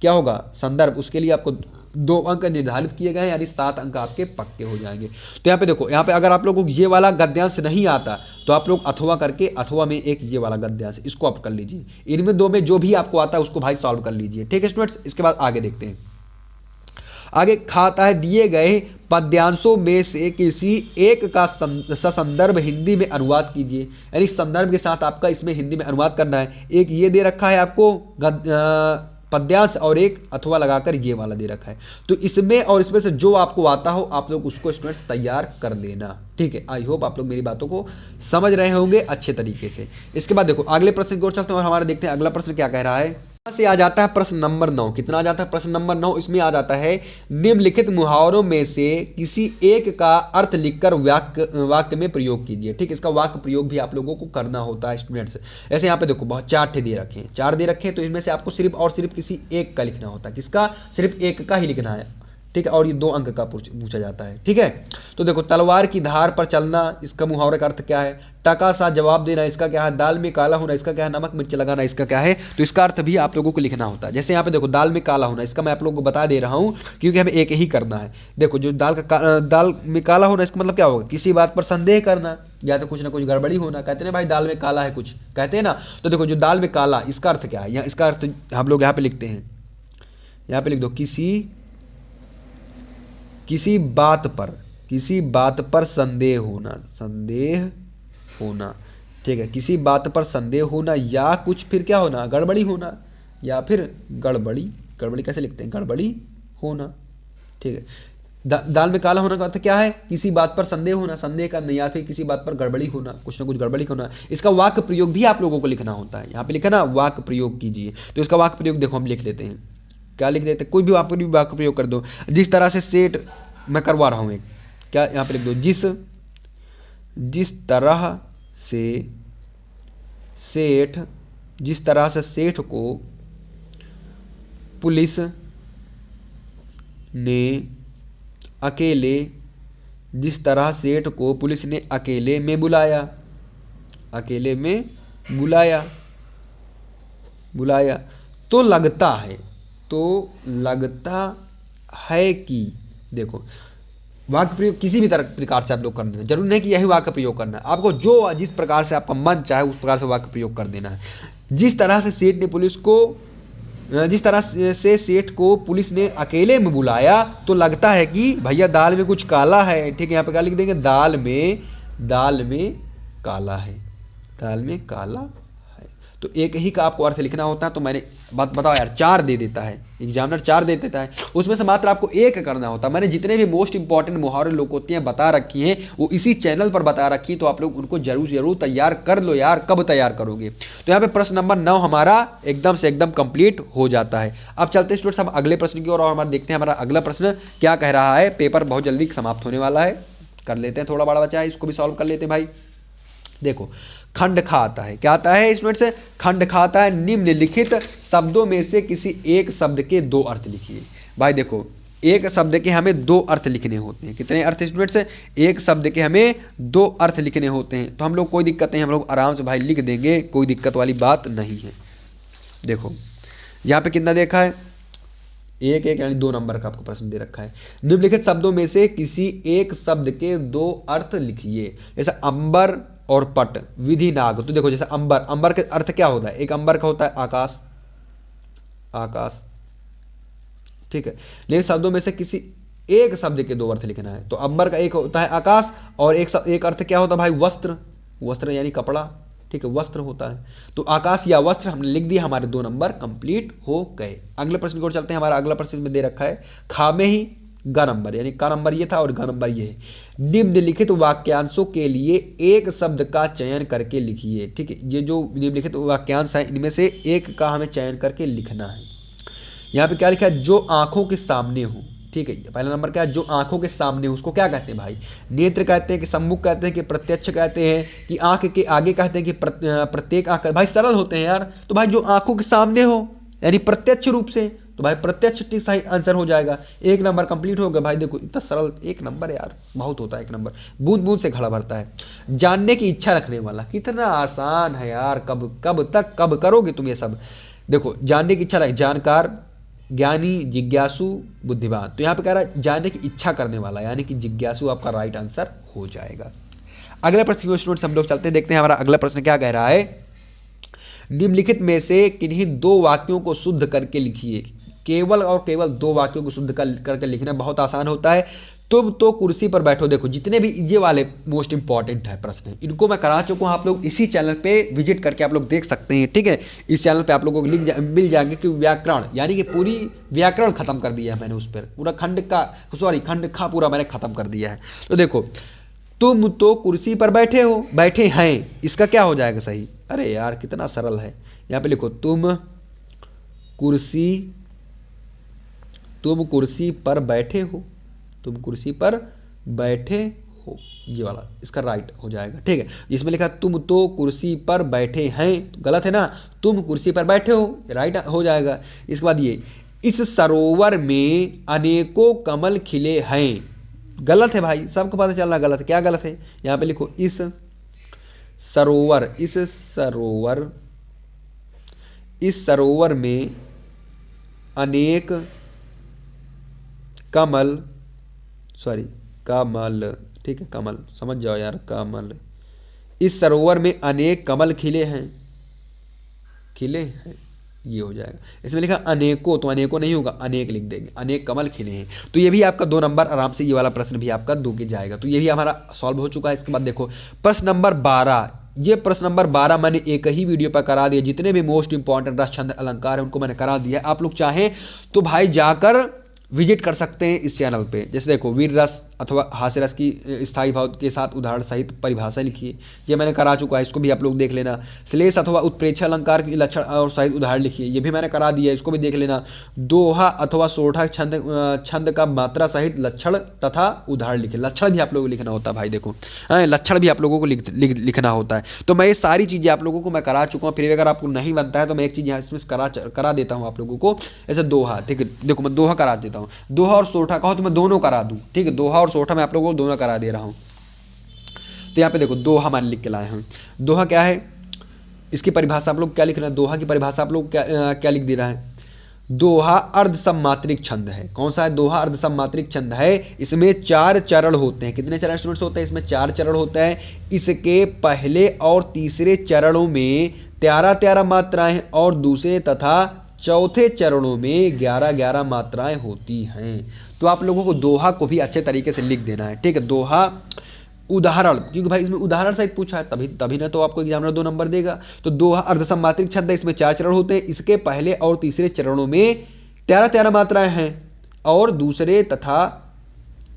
S1: क्या होगा संदर्भ उसके लिए आपको 2 अंक निर्धारित किए गए हैं, यानी 7 अंक आपके पक्के हो जाएंगे। तो यहाँ पे देखो, यहाँ पे अगर आप लोगों को ये वाला गद्यांश नहीं आता तो आप लोग अथवा करके अथवा में एक ये वाला गद्यांश इसको आप कर लीजिए। इनमें 2 में जो भी आपको आता है उसको भाई सॉल्व कर लीजिए। ठीक है स्टूडेंट्स, इसके बाद आगे देखते हैं। आगे खाता है दिए गए पद्यांशों में से किसी एक का ससंदर्भ हिंदी में अनुवाद कीजिए, यानी संदर्भ के साथ आपका इसमें हिंदी में अनुवाद करना है। एक ये दे रखा है आपको पद्यांश और एक अथवा लगाकर ये वाला दे रखा है। तो इसमें और इसमें से जो आपको आता हो आप लोग उसको स्टूडेंट्स तैयार कर लेना। ठीक है, आई होप आप लोग मेरी बातों को समझ रहे होंगे अच्छे तरीके से। इसके बाद देखो अगले प्रश्न की ओर चलते हैं और हमारे देखते हैं अगला प्रश्न क्या कह रहा है। यहाँ से आ जाता है प्रश्न नंबर 9। कितना आ जाता है? प्रश्न नंबर 9। इसमें आ जाता है निम्नलिखित मुहावरों में से किसी एक का अर्थ लिखकर वाक्य में प्रयोग कीजिए। ठीक, इसका वाक्य प्रयोग भी आप लोगों को करना होता है स्टूडेंट्स। ऐसे यहाँ पे देखो बहुत 4 दे रखे हैं, 4 दे रखे हैं, तो इसमें से आपको सिर्फ और सिर्फ किसी एक का लिखना होता है। किसका? सिर्फ एक का ही लिखना है। ठीक है, और ये 2 अंक का पूछा जाता है। ठीक है, तो देखो तलवार की धार पर चलना, इसका मुहावरे का अर्थ क्या है? टका सा जवाब देना, इसका क्या है? दाल में काला होना, इसका क्या है? नमक मिर्च लगाना, इसका क्या है? तो इसका अर्थ भी आप लोगों को लिखना होता है। जैसे यहाँ पे देखो दाल में काला होना, इसका मैं आप लोगों को बता दे रहा हूँ क्योंकि हमें एक ही करना है। देखो जो दाल में काला होना, इसका मतलब क्या होगा? किसी बात पर संदेह करना या तो कुछ ना कुछ गड़बड़ी होना। कहते हैं भाई दाल में काला है कुछ, कहते हैं ना। तो देखो जो दाल में काला, इसका अर्थ क्या है? इसका अर्थ हम लोग यहाँ पे लिखते हैं, यहाँ पे लिख दो किसी बात पर संदेह होना। ठीक है, किसी बात पर संदेह होना या कुछ फिर क्या होना? गड़बड़ी होना, या फिर गड़बड़ी कैसे लिखते हैं? गड़बड़ी होना। ठीक है, दाल में काला होना का अर्थ क्या है? किसी बात पर संदेह होना, संदेह करना, या फिर किसी बात पर गड़बड़ी होना, कुछ ना कुछ गड़बड़ी होना। इसका वाक्य प्रयोग भी आप लोगों को लिखना होता है। यहाँ पे लिखा ना वाक्य प्रयोग कीजिए, तो इसका वाक्य प्रयोग देखो हम लिख लेते हैं। क्या लिख देते हैं? कोई भी वाक्य प्रयोग कर दो। जिस तरह से सेठ, मैं करवा रहा हूँ एक, क्या यहाँ पे लिख दो, जिस तरह से सेठ को पुलिस ने अकेले में बुलाया तो लगता है कि, देखो वाक्य प्रयोग किसी भी तरह प्रकार से आप लोग कर देना, जरूरी नहीं कि यही वाक्य प्रयोग करना है। आपको जो जिस प्रकार से आपका मन चाहे उस प्रकार से वाक्य प्रयोग कर देना है। जिस तरह से सेठ को पुलिस ने अकेले में बुलाया तो लगता है कि भैया दाल में कुछ काला है। ठीक है, यहाँ पे क्या लिख देंगे? दाल में काला है। तो एक ही का आपको अर्थ लिखना होता है। तो मैंने बताओ यार, 4 दे देता है एग्जामिनर, 4 दे देता है, उसमें से मात्र आपको एक करना होता है। मैंने जितने भी मोस्ट इंपॉर्टेंट मुहावरे लोकोक्तियां बता रखी हैं वो इसी चैनल पर बता रखी, तो आप लोग उनको जरूर तैयार कर लो यार। कब तैयार करोगे? तो यहाँ पे प्रश्न नंबर 9 हमारा एकदम से एकदम कंप्लीट हो जाता है। अब चलते स्टूडेंट्स हम अगले प्रश्न की ओर, और हमारा देखते हैं हमारा अगला प्रश्न क्या कह रहा है। पेपर बहुत जल्दी समाप्त होने वाला है, कर लेते हैं, थोड़ा बड़ा बचा है, इसको भी सॉल्व कर लेते हैं भाई। देखो खंड खा आता है, क्या आता है स्टूडेंट्स? खंड खा आता है निम्नलिखित शब्दों में से किसी एक शब्द के 2 अर्थ लिखिए। भाई देखो एक शब्द के हमें 2 अर्थ लिखने होते हैं। कितने अर्थ स्टूडेंट्स? एक शब्द के हमें 2 अर्थ लिखने होते हैं। तो हम लोग कोई दिक्कत नहीं, हम लोग आराम से भाई लिख देंगे, कोई दिक्कत वाली बात नहीं है। देखो यहाँ पे कितना देखा है? 1 यानी 2 नंबर का आपको प्रश्न दे रखा है। निम्नलिखित शब्दों में से किसी एक शब्द के 2 अर्थ लिखिए। जैसे अंबर और पट, विधि नाग। तो देखो जैसे अंबर के अर्थ क्या होता है? एक अंबर का होता है आकाश। ठीक है, लेकिन शब्दों में से किसी एक शब्द के 2 अर्थ लिखना है। तो अंबर का एक होता है आकाश, और एक अर्थ क्या होता है भाई? वस्त्र यानी कपड़ा। ठीक है, वस्त्र होता है। तो आकाश या वस्त्र हमने लिख दिया, हमारे 2 नंबर कंप्लीट हो गए। अगले प्रश्न की ओर चलते हैं। हमारा अगला प्रश्न में दे रखा है खा में ही ग नंबर, यानी का नंबर ये था और ग नंबर ये है। निम्नलिखित वाक्यांशों के लिए एक शब्द का चयन करके लिखिए। ठीक है, ये जो निम्नलिखित वाक्यांश है इनमें से एक का हमें चयन करके लिखना है। यहाँ पे क्या लिखा है, जो आंखों के सामने हो। ठीक है, पहला नंबर क्या है, जो आंखों के सामने हो, उसको क्या कहते हैं भाई, नेत्र कहते हैं कि सम्मुख कहते हैं कि प्रत्यक्ष कहते हैं कि आंख के आगे कहते हैं कि प्रत्येक आंख। भाई सरल होते हैं यार। तो भाई जो आंखों के सामने हो यानी प्रत्यक्ष रूप से, तो भाई प्रत्यक्ष सही आंसर हो जाएगा। 1 नंबर कंप्लीट हो गया भाई। देखो इतना सरल 1 नंबर यार, बहुत होता है 1 नंबर, बूंद बूंद से घड़ा भरता है। जानने की इच्छा रखने वाला, कितना आसान है यार। कब करोगे तुम ये सब। देखो जानने की इच्छा रख, जानकार, ज्ञानी, जिज्ञासु, बुद्धिमान। तो यहाँ पे कह रहा है जानने की इच्छा करने वाला, यानी कि जिज्ञासु आपका राइट आंसर हो जाएगा। अगले प्रश्न की स्टूडेंट्स हम लोग चलते हैं, देखते हैं हमारा अगला प्रश्न क्या कह रहा है। निम्नलिखित में से किन्हीं 2 वाक्यों को शुद्ध करके लिखिए। केवल और केवल 2 वाक्यों को शुद्ध करके लिखना बहुत आसान होता है। तुम तो कुर्सी पर बैठो। देखो जितने भी ये वाले मोस्ट इंपॉर्टेंट है प्रश्न, इनको मैं करा चुका हूँ। आप लोग इसी चैनल पे विजिट करके आप लोग देख सकते हैं। ठीक है, इस चैनल पे आप लोगों को मिल जाएंगे कि व्याकरण, यानी कि पूरी व्याकरण खत्म कर दिया है मैंने उस पर, पूरा खंड खा पूरा मैंने खत्म कर दिया है। तो देखो तुम तो कुर्सी पर बैठे हो, बैठे हैं, इसका क्या हो जाएगा सही। अरे यार कितना सरल है। यहाँ पे लिखो तुम कुर्सी पर बैठे हो, तुम कुर्सी पर बैठे हो, ये वाला इसका राइट हो जाएगा। ठीक है, इसमें लिखा तुम तो कुर्सी पर बैठे हैं, तो गलत है ना, तुम कुर्सी पर बैठे हो, राइट हो जाएगा। इसके बाद ये इस सरोवर में अनेकों कमल खिले हैं, गलत है भाई, सबको पता चलना गलत है। क्या गलत है, यहाँ पे लिखो इस सरोवर में अनेक कमल, ठीक है कमल समझ जाओ यार, कमल, इस सरोवर में अनेक कमल खिले हैं, ये हो जाएगा। इसमें लिखा अनेकों, तो अनेकों नहीं होगा, अनेक लिख देंगे, अनेक कमल खिले हैं। तो ये भी आपका 2 नंबर आराम से, ये वाला प्रश्न भी आपका 2 के जाएगा। तो ये भी हमारा सॉल्व हो चुका है। इसके बाद देखो प्रश्न नंबर 12, ये प्रश्न नंबर 12 मैंने एक ही वीडियो पर करा दिया। जितने भी मोस्ट इंपॉर्टेंट रस, छंद, अलंकार है उनको मैंने करा दिया। आप लोग चाहें तो भाई जाकर विजिट कर सकते हैं इस चैनल पे। जैसे देखो वीर रस अथवा हास्य रस की स्थायी भाव के साथ उदाहरण सहित परिभाषा लिखिए, ये मैंने करा चुका है, इसको भी आप लोग देख लेना। श्लेष अथवा उत्प्रेक्षा अलंकार की लक्षण और सहित उदाहरण लिखिए, ये भी मैंने करा दिया है, इसको भी देख लेना। दोहा अथवा सोठा छंद का मात्रा सहित लक्षण तथा उदाहरण लिखिए। लक्षण भी आप लोगों को लिखना होता है भाई, देखो लक्षण भी आप लोगों को लिखना होता है। तो मैं ये सारी चीज़ें आप लोगों को मैं करा चुका हूँ। फिर अगर आपको नहीं बनता है तो मैं एक चीज़ यहाँ इसमें करा देता हूँ आप लोगों को। ऐसे दोहा, ठीक है, देखो मैं दोहा करा देता हूँ। दोहा और सोठा कहो तो मैं दोनों करा दूँ। ठीक है, दोहा और सोठा मैं आप लोगों को दोनों करा दे रहा हूँ। तो यहाँ पे देखो दोहा मान लिख के लाए हैं। दोहा क्या है, इसकी परिभाषा आप लोग क्या लिख रहे हैं, दोहा की परिभाषा आप लोग क्या लिख दे रहा है। दोहा अर्धसम्मात्रिक छंद है। कौन सा है, दोहा अर्धसम्मात्रिक छंद है। इसमें 4 चरण होते हैं। कितने चरण स्टूडेंट्स होते हैं, इसमें 4 चरण होता है। इसके पहले और तीसरे चरणों में 13-13 मात्राएं और दूसरे तथा चौथे चरणों में 11-11 मात्राएं होती हैं। तो आप लोगों को दोहा को भी अच्छे तरीके से लिख देना है। ठीक है, दोहा उदाहरण, क्योंकि भाई इसमें उदाहरण सहित पूछा है, तभी ना तो आपको एग्जामिनर 2 नंबर देगा। तो दोहा अर्धसम्मात्रिक छंद है, इसमें 4 चरण होते हैं। इसके पहले और तीसरे चरणों में 13-13 मात्राएं हैं और दूसरे तथा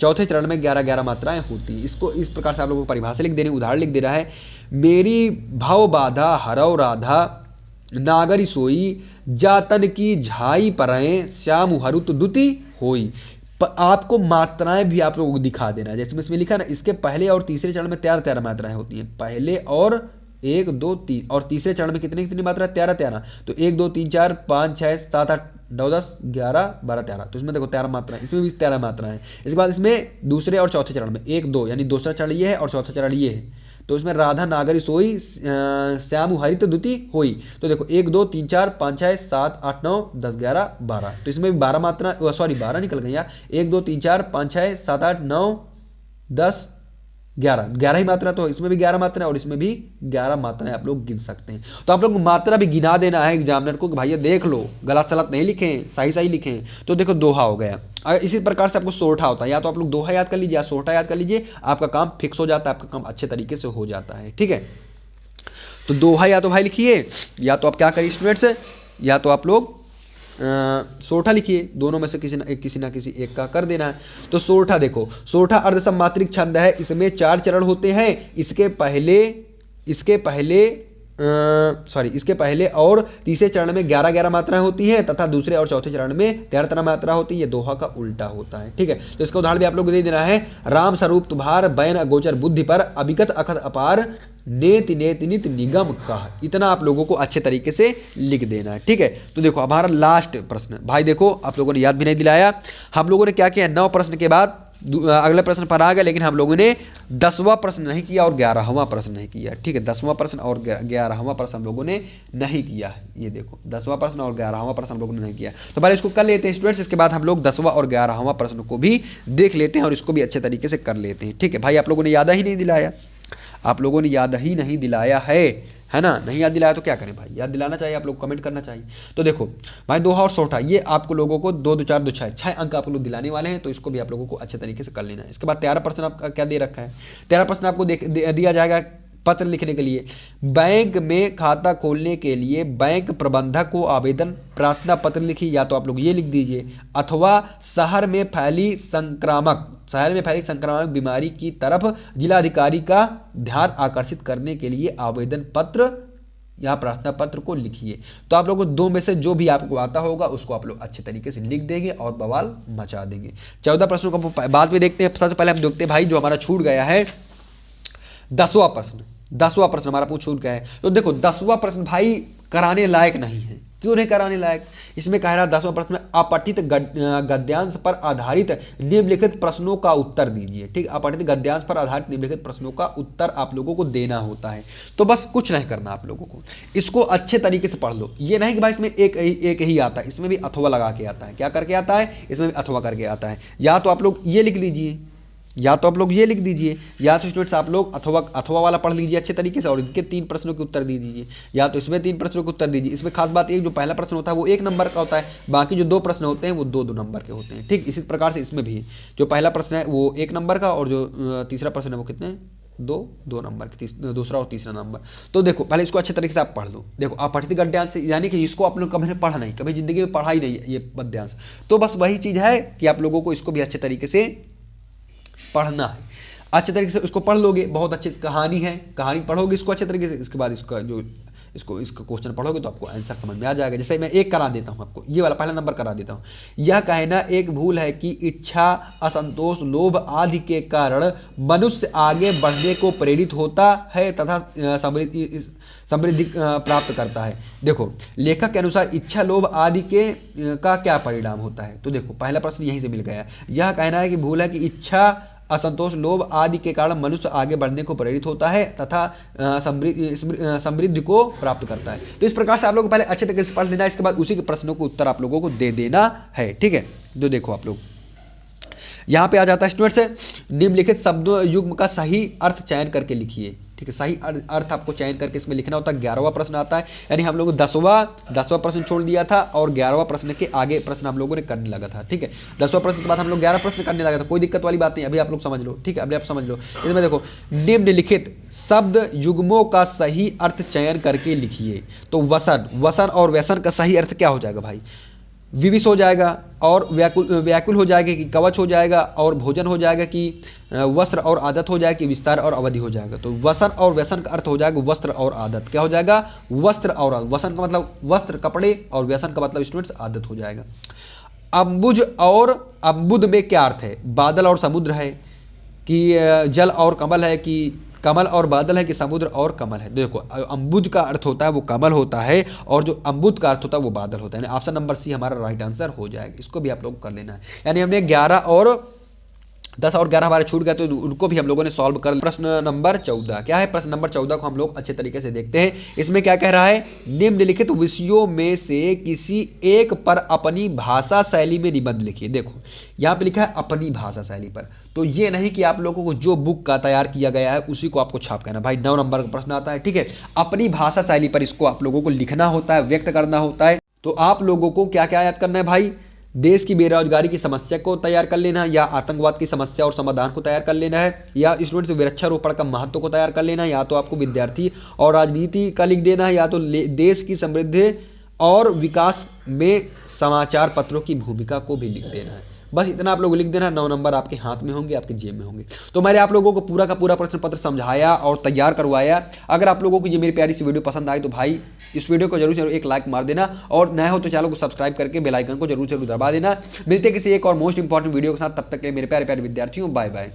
S1: चौथे चरण में 11-11 मात्राएं होती हैं। इसको इस प्रकार से आप लोगों को परिभाषा लिख देनी, उदाहरण लिख दे रहा है। मेरी भव बाधा हरव राधा, नागरी सोई, जातन की झाई परें, श्याम हरुत दुति होई। आपको मात्राएं भी आप लोगों को दिखा देना, जैसे इसमें लिखा ना, इसके पहले और तीसरे चरण में 13-13 मात्राएं होती हैं। पहले और 1, 2, 3 और तीसरे चरण में कितनी मात्रा, 13-13। तो 1, 2, 3, 4, 5, 6, 7, 8, 9, 10, 11, 12, 13। तो इसमें देखो 13 मात्राएं, इसमें भी 13 मात्राएं हैं। इसके बाद इसमें दूसरे और चौथे चरण में 1, 2 यानी दूसरा चरण ये है और चौथा चरण ये है। तो इसमें राधा नागरी सोई, श्याम हरित दुति होई। तो देखो 1, 2, 3, 4, 5, 6, 7, 8, 9, 10, 11, 12। तो इसमें भी 12 मात्रा, सॉरी 12 निकल गई यार। 1, 2, 3, 4, 5, 6, 7, 8, 9, 10, 11 ही मात्रा। तो इसमें भी 11 मात्रा और इसमें भी 11 मात्राएं आप लोग गिन सकते हैं। तो आप लोग को मात्रा भी गिना देना है एग्जामिनर को कि भाई देख लो, गलत सलत नहीं लिखें, सही लिखें। तो देखो दोहा हो गया। अगर इसी प्रकार से आपको सोठा होता है, या तो आप लोग दोहा याद कर लीजिए या सोठा याद कर लीजिए, आपका काम फिक्स हो जाता है, आपका काम अच्छे तरीके से हो जाता है। ठीक है, तो दोहा या तो भाई लिखिए, या तो आप क्या करिए स्टूडेंट्स, या तो आप लोग सोरठा लिखिए, दोनों में से किसी ना किसी एक का कर देना है। तो सोरठा देखो, सोरठा अर्धसमात्रिक छंद है, इसमें 4 चरण होते हैं। इसके पहले और तीसरे चरण में 11-11 मात्राएं होती हैं तथा दूसरे और चौथे चरण में 13 मात्रा होती है। ये दोहा का उल्टा होता है, ठीक है। तो इसका उदाहरण भी आप लोग को दे देना है। राम स्वरूप तुम्हार बैन अगोचर बुद्धि पर, अभिगत अखत अपार, नेति नेति नित निगम कह। इतना आप लोगों को अच्छे तरीके से लिख देना है, ठीक है। तो देखो हमारा लास्ट प्रश्न भाई, देखो आप लोगों ने याद भी नहीं दिलाया। हम लोगों ने क्या किया, 9 प्रश्न के बाद अगले प्रश्न पर आ गए, लेकिन हम लोगों ने 10वां प्रश्न नहीं किया और 11वां प्रश्न नहीं किया, ठीक है। 10वां प्रश्न और 11वां प्रश्न हम लोगों ने नहीं किया है। ये देखो 10वां प्रश्न और 11वां प्रश्न हम लोगों ने नहीं किया। तो पहले इसको कर लेते हैं स्टूडेंट्स, इसके बाद हम लोग 10वां और 11वां प्रश्न को भी देख लेते हैं और इसको भी अच्छे तरीके से कर लेते हैं, ठीक है। भाई आप लोगों ने याद ही नहीं दिलाया, आप लोगों ने याद ही नहीं दिलाया है ना। नहीं याद दिलाया तो क्या करें भाई, याद दिलाना चाहिए, आप लोग कमेंट करना चाहिए। तो देखो भाई दोहा और सोरठा, ये आपको लोगों को 2 2 4 2 6 अंक आप लोग दिलाने वाले हैं, तो इसको भी आप लोगों को अच्छे तरीके से कर लेना है। इसके बाद 13 प्रश्न आपका क्या दे रखा है, 13 प्रश्न आपको दिया जाएगा पत्र लिखने के लिए। बैंक में खाता खोलने के लिए बैंक प्रबंधक को आवेदन प्रार्थना पत्र लिखिए, या तो आप लोग ये लिख दीजिए, अथवा शहर में फैली संक्रामक बीमारी की तरफ जिलाधिकारी का ध्यान आकर्षित करने के लिए आवेदन पत्र या प्रार्थना पत्र को लिखिए। तो आप लोगों को 2 में से जो भी आपको आता होगा उसको आप लोग अच्छे तरीके से लिख देंगे और बवाल मचा देंगे। 14 प्रश्नों को बाद में देखते हैं। सबसे पहले हम देखते हैं भाई जो हमारा छूट गया है 10वां प्रश्न हमारा छूट गया है। तो देखो 10वां प्रश्न भाई कराने लायक नहीं है। क्यों नहीं कराने लायक, इसमें कह रहा है 10वां प्रश्न में अपठित गद्यांश पर आधारित निम्नलिखित प्रश्नों का उत्तर दीजिए, ठीक। अपठित गद्यांश पर आधारित निम्नलिखित प्रश्नों का उत्तर आप लोगों को देना होता है। तो बस कुछ नहीं करना आप लोगों को, इसको अच्छे तरीके से पढ़ लो। ये नहीं कि भाई इसमें एक ही आता है, इसमें भी अथवा लगा के आता है। क्या करके आता है, इसमें भी अथवा करके आता है। या तो आप लोग ये लिख लीजिए, या तो स्टूडेंट्स आप लोग अथवा वाला पढ़ लीजिए अच्छे तरीके से और इनके 3 प्रश्नों के उत्तर दे दीजिए, या तो इसमें 3 प्रश्नों के उत्तर दीजिए। इसमें खास बात ये जो पहला प्रश्न होता है वो 1 नंबर का होता है, बाकी जो 2 प्रश्न होते हैं वो 2-2 नंबर के होते हैं, ठीक। इसी प्रकार से इसमें भी जो पहला प्रश्न है वो 1 नंबर का और जो तीसरा प्रश्न है वो कितने हैं, 2 नंबर के, दूसरा और तीसरा नंबर। तो देखो पहले इसको अच्छे तरीके से आप पढ़ लो। देखो अपठित गद्यांश यानी कि इसको आप लोग कभी पढ़ा नहीं, कभी जिंदगी में पढ़ा ही नहीं ये गद्यांश। तो बस वही चीज़ है कि आप लोगों को इसको भी अच्छे तरीके से पढ़ना है। अच्छे तरीके से उसको पढ़ लोगे, बहुत अच्छी कहानी है, कहानी पढ़ोगे इसको अच्छे तरीके से, इसके बाद इसका क्वेश्चन पढ़ोगे तो आपको आंसर समझ में आ जाएगा। जैसे मैं एक करा देता हूँ आपको, ये वाला पहला नंबर करा देता हूँ। यह कहना एक भूल है कि इच्छा, असंतोष, लोभ आदि के कारण मनुष्य आगे बढ़ने को प्रेरित होता है तथा समृद्धि प्राप्त करता है। देखो लेखक के अनुसार इच्छा, लोभ आदि का क्या परिणाम होता है। तो देखो पहला प्रश्न यहीं से मिल गया। यह कहना है कि भूल है कि इच्छा, असंतोष, लोभ आदि के कारण मनुष्य आगे बढ़ने को प्रेरित होता है तथा समृद्धि को प्राप्त करता है। तो इस प्रकार से आप लोग पहले अच्छे तरीके से पढ़ लेना, इसके बाद उसी के प्रश्नों को उत्तर आप लोगों को दे देना है, ठीक है। जो देखो आप लोग यहाँ पे आ जाता है स्टूडेंट्स, निम्नलिखित शब्द युग्म का सही अर्थ चयन करके लिखिए, ठीक है। सही अर्थ आपको चयन करके इसमें लिखना होता है। 11वां प्रश्न आता है, यानी हम लोग 10वां प्रश्न छोड़ दिया था और 11वां प्रश्न के आगे प्रश्न हम लोगों ने करने लगा था, ठीक है। 10वां प्रश्न के बाद हम लोग 11 प्रश्न करने लगा था, कोई दिक्कत वाली बात नहीं, अभी आप लोग समझ लो, ठीक है। अभी आप समझ लो, इसमें देखो निम्नलिखित शब्द युग्मों का सही अर्थ चयन करके लिखिए। तो वसन और व्यसन का सही अर्थ क्या हो जाएगा भाई, विविश हो जाएगा और व्याकुल हो जाएगा कि कवच हो जाएगा, और भोजन हो जाएगा कि वस्त्र और आदत हो जाएगा कि विस्तार और अवधि हो जाएगा। तो वसन और व्यसन का अर्थ हो जाएगा वस्त्र और आदत। क्या हो जाएगा, वस्त्र और आदत। वसन का मतलब वस्त्र कपड़े और व्यसन का मतलब स्टूडेंट्स आदत हो जाएगा। अम्बुज और अम्बुद में क्या अर्थ है, बादल और समुद्र है कि जल और कमल है कि कमल और बादल है कि समुद्र और कमल है। देखो अम्बुज का अर्थ होता है वो कमल होता है और जो अम्बुद का अर्थ होता है वो बादल होता है। ऑप्शन नंबर सी हमारा राइट आंसर हो जाएगा। इसको भी आप लोग कर लेना है। यानी हमने 10 और 11 हमारे छूट गए तो उनको भी हम लोगों ने सॉल्व कर। प्रश्न नंबर 14 क्या है, प्रश्न नंबर 14 को हम लोग अच्छे तरीके से देखते हैं। इसमें क्या कह रहा है, निम्नलिखित विषयों में से किसी एक पर अपनी भाषा शैली में निबंध लिखिए। देखो यहाँ पे लिखा है अपनी भाषा शैली पर, तो ये नहीं कि आप लोगों को जो बुक का तैयार किया गया है उसी को आपको छाप कहना। भाई 9 नंबर का प्रश्न आता है, ठीक है। अपनी भाषा शैली पर इसको आप लोगों को लिखना होता है, व्यक्त करना होता है। तो आप लोगों को क्या क्या याद करना है भाई, देश की बेरोजगारी की समस्या को तैयार कर लेना है, या आतंकवाद की समस्या और समाधान को तैयार कर लेना है, या स्टूडेंट्स वृक्षारोपण का महत्व को तैयार कर लेना है, या तो आपको विद्यार्थी और राजनीति का लिख देना है, या तो देश की समृद्धि और विकास में समाचार पत्रों की भूमिका को भी लिख देना है। बस इतना आप लोग लिख देना, 9 नंबर आपके हाथ में होंगे, आपके जेब में होंगे। तो मैंने आप लोगों को पूरा का पूरा प्रश्न पत्र समझाया और तैयार करवाया। अगर आप लोगों को ये मेरी प्यारी सी वीडियो पसंद आई तो भाई इस वीडियो को जरूर एक लाइक मार देना, और नया हो तो चैनल को सब्सक्राइब करके बेल आइकन को जरूर दबा देना। मिलते किसी एक और मोस्ट इंपॉर्टेंट वीडियो के साथ, तब तक के लिए मेरे प्यारे प्यारे विद्यार्थियों, बाय बाय।